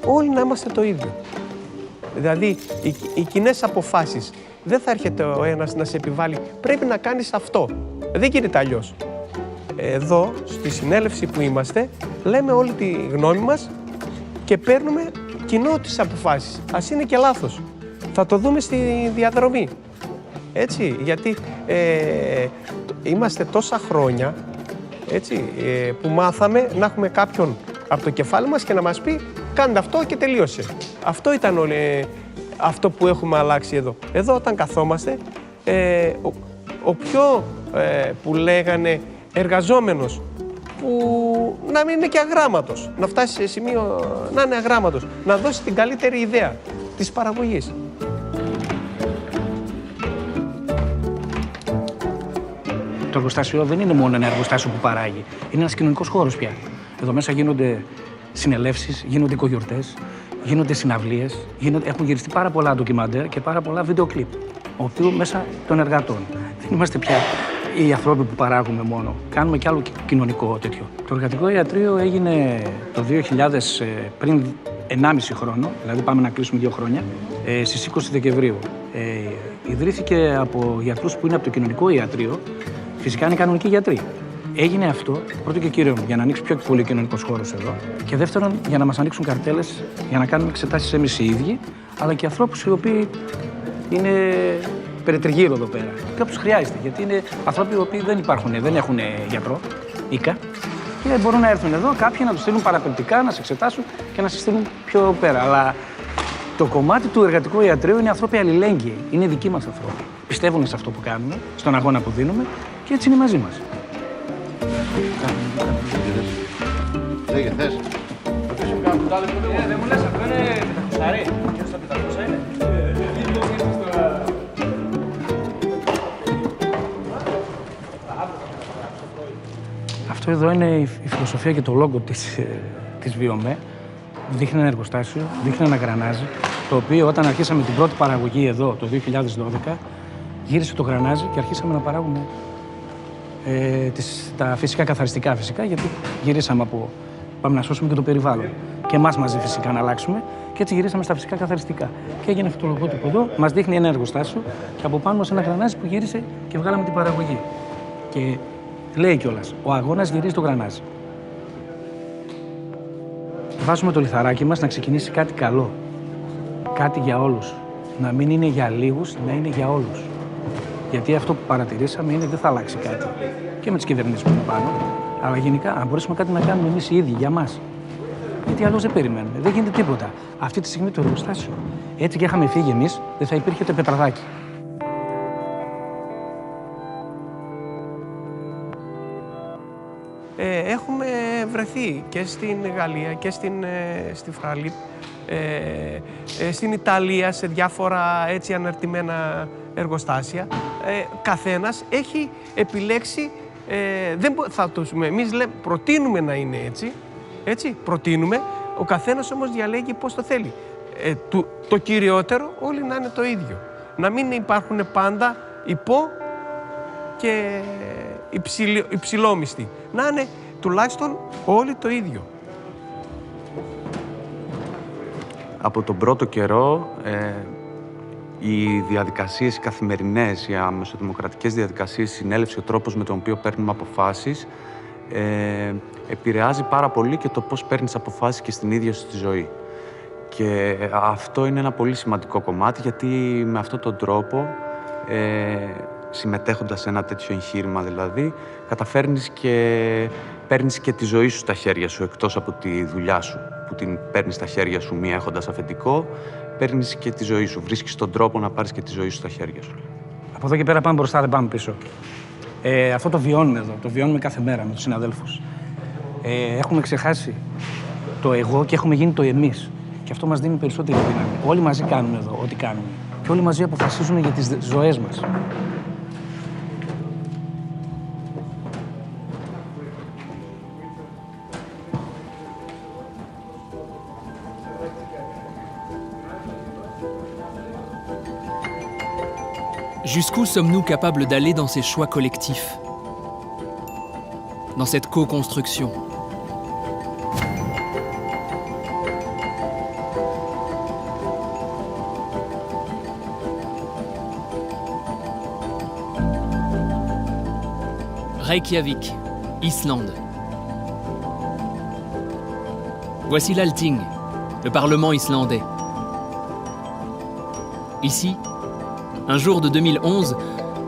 [SPEAKER 24] όλοι να είμαστε το ίδιο. Δηλαδή, οι κοινές αποφάσεις. Δεν θα έρχεται ο ένας να σε επιβάλλει, πρέπει να κάνεις αυτό. Δεν γίνεται αλλιώς. Εδώ, στη συνέλευση που είμαστε, λέμε όλη τη γνώμη μας και παίρνουμε κοινό τις αποφάσεις. Ας είναι και λάθος. Θα το δούμε στη διαδρομή. Έτσι, γιατί είμαστε τόσα χρόνια, έτσι, που μάθαμε να έχουμε κάποιον από το κεφάλι μας και να μας πει κάντε αυτό και τελείωσε. Αυτό ήταν αυτό που έχουμε αλλάξει εδώ. Εδώ όταν καθόμαστε, ο πιο που λέγανε εργαζόμενος, που να μην είναι και αγράμματος, να φτάσει σε σημείο να είναι αγράμματος, να δώσει την καλύτερη ιδέα της παραγωγής.
[SPEAKER 1] Το εργοστάσιο δεν είναι μόνο ένα εργοστάσιο που παράγει. Είναι ένας κοινωνικός χώρος πια. Εδώ μέσα γίνονται συνελεύσεις, γίνονται οικογιορτές, γίνονται συναυλίες, έχουν γυριστεί πάρα πολλά ντοκιμαντέρ και πάρα πολλά βίντεο κλιπ, οποίο μέσα των εργατών. Δεν είμαστε πια οι άνθρωποι που παράγουμε μόνο. Κάνουμε κι άλλο κοινωνικό τέτοιο. Το εργατικό ιατρείο έγινε το 2000, πριν 1,5 χρόνο, δηλαδή πάμε να κλείσουμε 2 χρόνια, στις 20 Δεκεμβρίου. Ιδρύθηκε από γιατρούς που είναι από το κοινωνικό ιατρείο, φυσικά είναι κανονικοί γιατροί. Έγινε αυτό, πρώτο και κύριο, για να ανοίξει πιο πολύ κοινωνικός χώρος εδώ. Και δεύτερον, για να μας ανοίξουν καρτέλες, για να κάνουμε εξετάσεις εμείς οι ίδιοι, αλλά και ανθρώπους οι οποίοι είναι περιτριγύρω εδώ πέρα. Κάποιος χρειάζεται, γιατί είναι άνθρωποι οι οποίοι δεν έχουν γιατρό, οίκα, και μπορούν να έρθουν εδώ κάποιοι να τους στείλουν παραπληκτικά, να σε εξετάσουν και να σε στείλουν πιο πέρα. Αλλά το κομμάτι του εργατικού ιατρείου είναι άνθρωποι αλληλέγγυοι. Είναι δικοί μας άνθρωποι. Πιστεύουν σε αυτό που κάνουμε, στον αγώνα που δίνουμε και έτσι είναι μαζί μας.
[SPEAKER 22] Λέγε, θες.
[SPEAKER 1] Δεν μου λες, αυτό είναι πεταχουσάρι. Ποιος τα πεταχούσα είναι. Αυτό εδώ είναι η φιλοσοφία και το λόγο της Βιομέ. Δείχνει ένα εργοστάσιο, δείχνει ένα γρανάζι, το οποίο όταν αρχίσαμε την πρώτη παραγωγή εδώ το 2012, γύρισε το γρανάζι και αρχίσαμε να παράγουμε τα φυσικά καθαριστικά φυσικά, γιατί γυρίσαμε από πάμε να σώσουμε και το περιβάλλον. Και εμάς μαζί φυσικά να αλλάξουμε και έτσι γυρίσαμε στα φυσικά καθαριστικά. Και έγινε αυτό το λογότυπο εδώ, μας δείχνει ένα εργοστάσιο και από πάνω μας ένα γρανάζι που γύρισε και βγάλαμε την παραγωγή. Και λέει κιόλας, ο αγώνας γυρίζει το γρανάζι. Βάζουμε το λιθαράκι μας να ξεκινήσει κάτι καλό. Κάτι για όλους. Να μην είναι για λίγους, να είναι για όλους. Γιατί αυτό που παρατηρήσαμε είναι δεν θα αλλάξει κάτι. Και με τις κυβερνήσεις που είναι πάνω. Αλλά γενικά, αν μπορέσουμε κάτι να κάνουμε εμείς οι ίδιοι για μας. Γιατί αλλιώς δεν περιμένουμε. Δεν γίνεται τίποτα. Αυτή τη στιγμή το εργοστάσιο. Έτσι και είχαμε φύγει εμείς, δεν θα υπήρχε το πετραδάκι.
[SPEAKER 24] Έχουμε βρεθεί και στην Γαλλία και στη Φράλιπ, στην Ιταλία, σε διάφορα έτσι αναρτημένα εργοστάσια. Καθένας έχει επιλέξει, δεν θα το πούμε, εμείς προτείνουμε να είναι έτσι, προτείνουμε, ο καθένας όμως διαλέγει πώς το θέλει. Το κυριότερο όλοι να είναι το ίδιο. Να μην υπάρχουν πάντα υπό και υψηλόμιστοι. Να είναι τουλάχιστον όλοι το ίδιο.
[SPEAKER 23] Από τον πρώτο καιρό, οι διαδικασίες οι καθημερινές, οι αμεσοδημοκρατικές διαδικασίες, η συνέλευση, ο τρόπος με τον οποίο παίρνουμε αποφάσεις, επηρεάζει πάρα πολύ και το πώς παίρνεις αποφάσεις και στην ίδια σου τη ζωή. Και αυτό είναι ένα πολύ σημαντικό κομμάτι, γιατί με αυτόν τον τρόπο, συμμετέχοντας σε ένα τέτοιο εγχείρημα δηλαδή, καταφέρνεις και παίρνεις και τη ζωή σου στα χέρια σου, εκτός από τη δουλειά σου, που την παίρνεις στα χέρια σου μία έχοντας αφεντικό, παίρνεις και τη ζωή σου, βρίσκεις τον τρόπο να πάρεις και τη ζωή σου στα χέρια σου.
[SPEAKER 1] Από εδώ και πέρα πάμε μπροστά, δεν πάμε πίσω. Αυτό το βιώνουμε εδώ, το βιώνουμε κάθε μέρα με τους συναδέλφους. Έχουμε ξεχάσει το εγώ και έχουμε γίνει το εμείς. Και αυτό μας δίνει περισσότερη δύναμη. Όλοι μαζί κάνουμε εδώ ό,τι κάνουμε. Και όλοι μαζί αποφασίζουμε για τις ζωές μας.
[SPEAKER 8] Jusqu'où sommes-nous capables d'aller dans ces choix collectifs, dans cette co-construction? Reykjavik, Islande. Voici l'Althing, le Parlement islandais. Ici, un jour de 2011,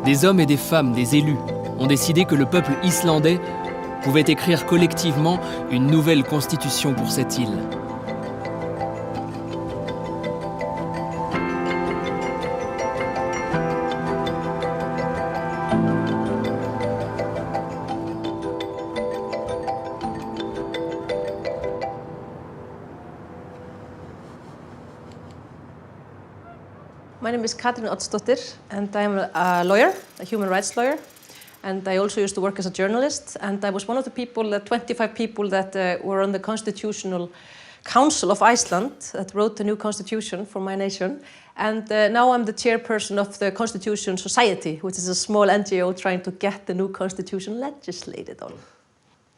[SPEAKER 8] des hommes et des femmes, des élus, ont décidé que le peuple islandais pouvait écrire collectivement une nouvelle constitution pour cette île.
[SPEAKER 12] My name is Katrin Oddsdóttir and I'm a lawyer, a human rights lawyer. And I also used to work as a journalist. And I was one of the people, the 25 people that were on the Constitutional Council of Iceland that wrote the new constitution for my nation. And now I'm the chairperson of the Constitution Society, which is a small NGO trying to get the new constitution legislated on.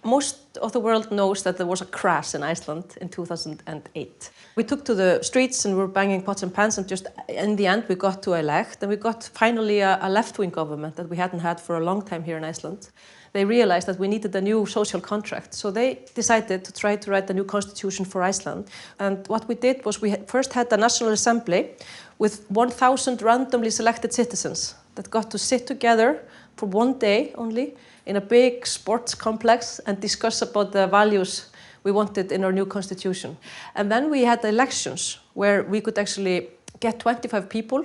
[SPEAKER 12] Most of the world knows that there was a crash in Iceland in 2008. We took to the streets and we were banging pots and pans, and just in the end we got to elect, and we got finally a left-wing government that we hadn't had for a long time here in Iceland. They realized that we needed a new social contract, so they decided to try to write a new constitution for Iceland. And what we did was we first had a National Assembly with 1,000 randomly selected citizens that got to sit together for one day only in a big sports complex and discuss about the values we wanted in our new constitution. And then we had elections where we could actually get 25 people,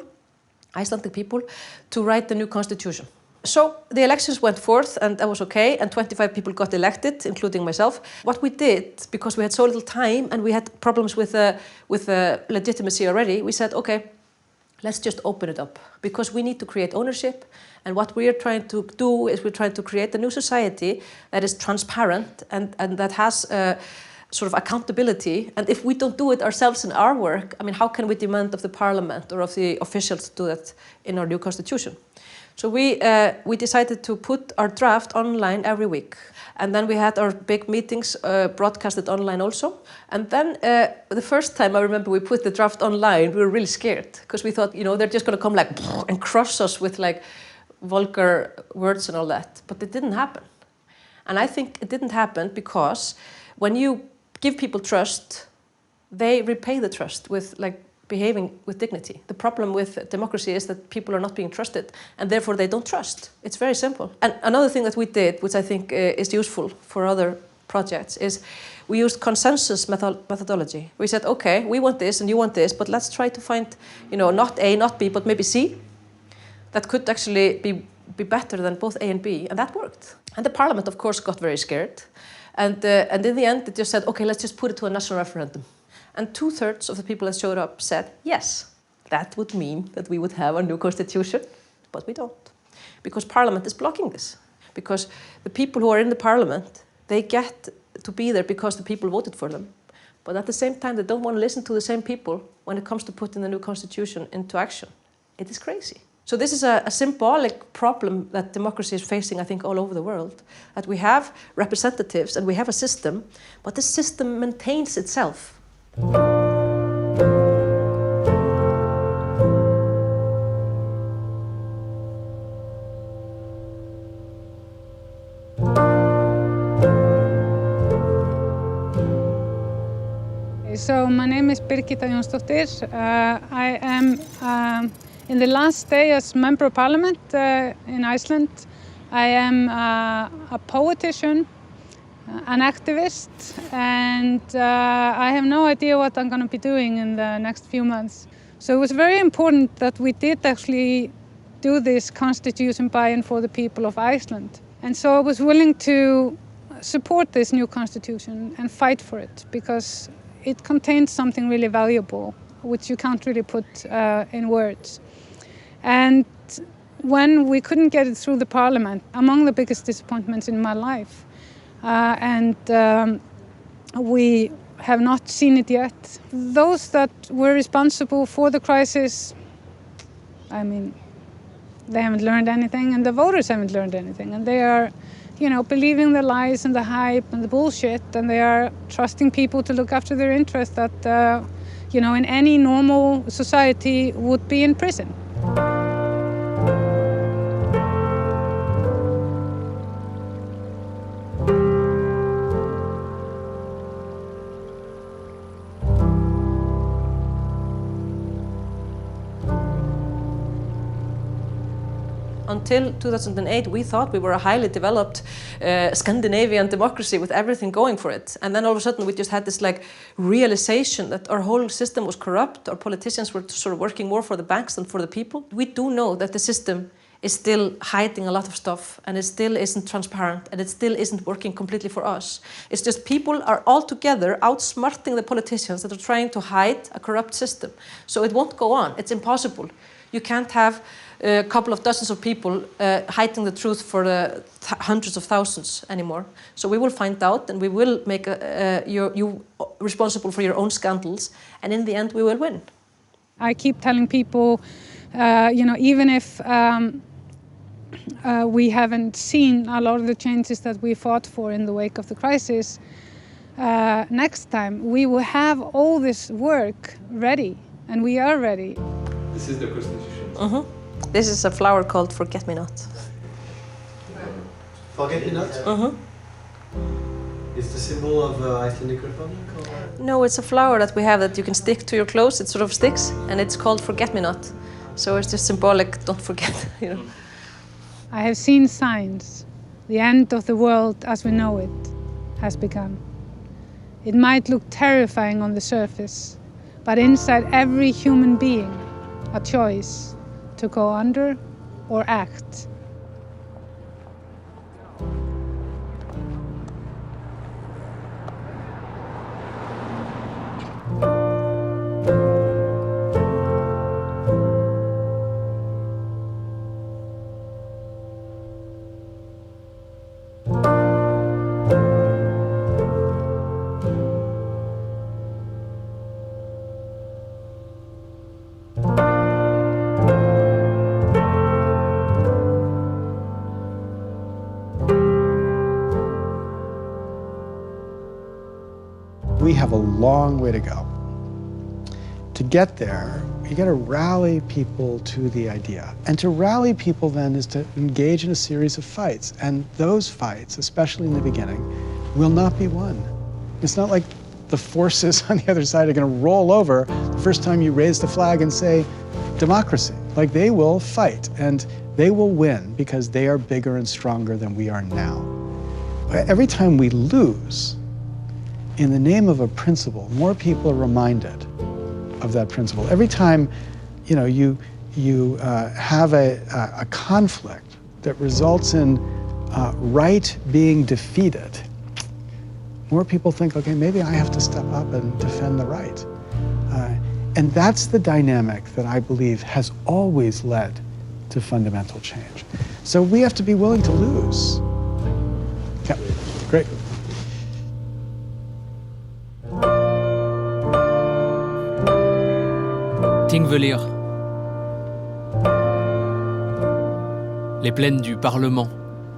[SPEAKER 12] Icelandic people, to write the new constitution. So the elections went forth and that was okay, and 25 people got elected, including myself. What we did, because we had so little time and we had problems with legitimacy already, we said, okay, let's just open it up, because we need to create ownership. And what we are trying to do is we're trying to create a new society that is transparent and that has sort of accountability. And if we don't do it ourselves in our work, I mean, how can we demand of the parliament or of the officials to do that in our new constitution? So we decided to put our draft online every week. And then we had our big meetings broadcasted online also. And then the first time I remember we put the draft online, we were really scared because we thought, you know, they're just going to come like and crush us with like vulgar words and all that. But it didn't happen. And I think it didn't happen because when you give people trust, they repay the trust with like behaving with dignity. The problem with democracy is that people are not being trusted and therefore they don't trust. It's very simple. And another thing that we did, which I think is useful for other projects, is we used consensus methodology. We said, okay, we want this and you want this, but let's try to find, you know, not A, not B, but maybe C. That could actually be better than both A and B, and that worked. And the parliament, of course, got very scared. And in the end, they just said, okay, let's just put it to a national referendum. And 2/3 of the people that showed up said, yes, that would mean that we would have a new constitution, but we don't. Because parliament is blocking this. Because the people who are in the parliament, they get to be there because the people voted for them. But at the same time, they don't want to listen to the same people when it comes to putting the new constitution into action. It is crazy. So this is a symbolic problem that democracy is facing, I think, all over the world. That we have representatives and we have a system, but the system maintains itself.
[SPEAKER 14] So my name is Birgitta Jónsdóttir. I am in the last day as Member of Parliament in Iceland. I am a politician, an activist, and I have no idea what I'm going to be doing in the next few months. So it was very important that we did actually do this constitution buy-in for the people of Iceland. And so I was willing to support this new constitution and fight for it because it contains something really valuable, which you can't really put in words. And when we couldn't get it through the parliament, among the biggest disappointments in my life, we have not seen it yet. Those that were responsible for the crisis, I mean, they haven't learned anything, and the voters haven't learned anything, and they are, you know, believing the lies and the hype and the bullshit, and they are trusting people to look after their interests that, you know, in any normal society would be in prison.
[SPEAKER 12] Until 2008, we thought we were a highly developed Scandinavian democracy with everything going for it. And then all of a sudden we just had this like realization that our whole system was corrupt. Our politicians were sort of working more for the banks than for the people. We do know that the system is still hiding a lot of stuff, and it still isn't transparent, and it still isn't working completely for us. It's just people are all together outsmarting the politicians that are trying to hide a corrupt system. So it won't go on. It's impossible. You can't have a couple of dozens of people hiding the truth for hundreds of thousands anymore. So we will find out, and we will make you responsible for your own scandals, and in the end we will win.
[SPEAKER 14] I keep telling people, even if we haven't seen a lot of the changes that we fought for in the wake of the crisis, next time we will have all this work ready, and we are ready.
[SPEAKER 15] This is the constitution.
[SPEAKER 12] Mm-hmm. This is a flower called Forget-Me-Not.
[SPEAKER 16] Forget-Me-Not?
[SPEAKER 12] Mm-hmm.
[SPEAKER 16] It's the symbol of the Icelandic Republic? Or?
[SPEAKER 12] No, it's a flower that we have that you can stick to your clothes. It sort of sticks, and it's called Forget-Me-Not. So it's just symbolic, don't forget,
[SPEAKER 14] I have seen signs. The end of the world as we know it has begun. It might look terrifying on the surface, but inside every human being, a choice to go under or act.
[SPEAKER 17] We have a long way to go. To get there, you got to rally people to the idea. And to rally people then is to engage in a series of fights. And those fights, especially in the beginning, will not be won. It's not like the forces on the other side are going to roll over the first time you raise the flag and say, democracy. Like, they will fight, and they will win because they are bigger and stronger than we are now. Every time we lose, in the name of a principle, more people are reminded of that principle. Every time, you have a conflict that results in right being defeated, more people think, okay, maybe I have to step up and defend the right. And that's the dynamic that I believe has always led to fundamental change. So we have to be willing to lose. Yeah, great.
[SPEAKER 8] Thingvellir. Les plaines du Parlement,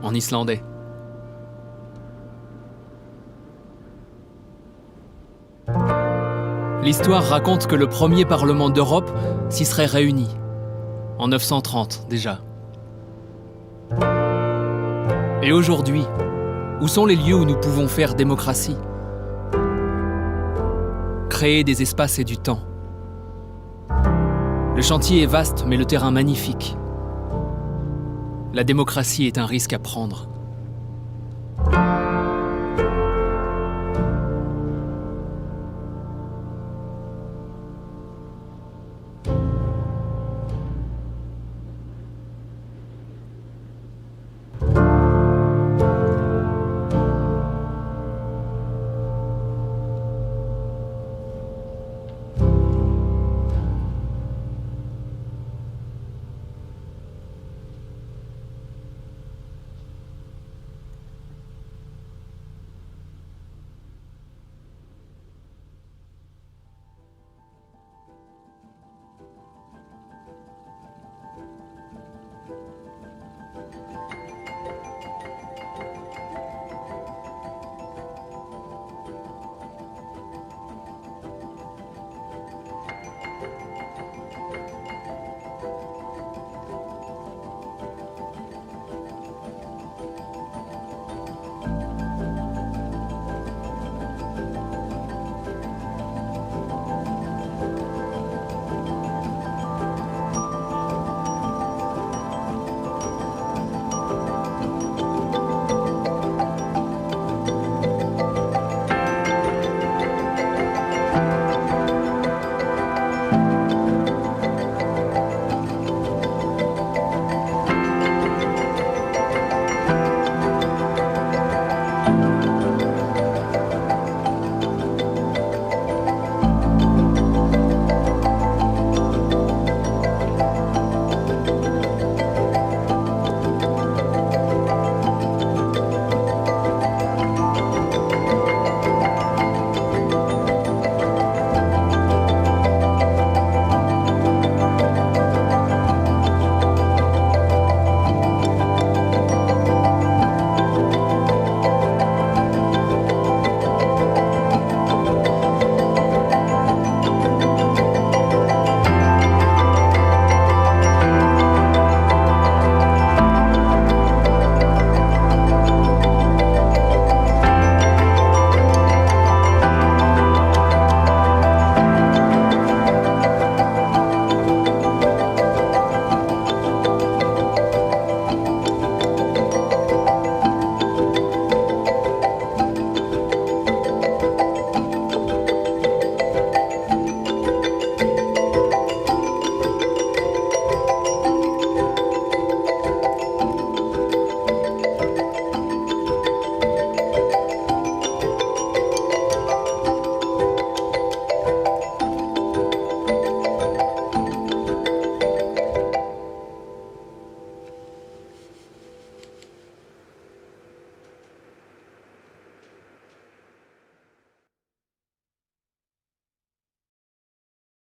[SPEAKER 8] en islandais. L'histoire raconte que le premier Parlement d'Europe s'y serait réuni, en 930 déjà. Et aujourd'hui, où sont les lieux où nous pouvons faire démocratie ? Créer des espaces et du temps. Le chantier est vaste, mais le terrain magnifique. La démocratie est un risque à prendre.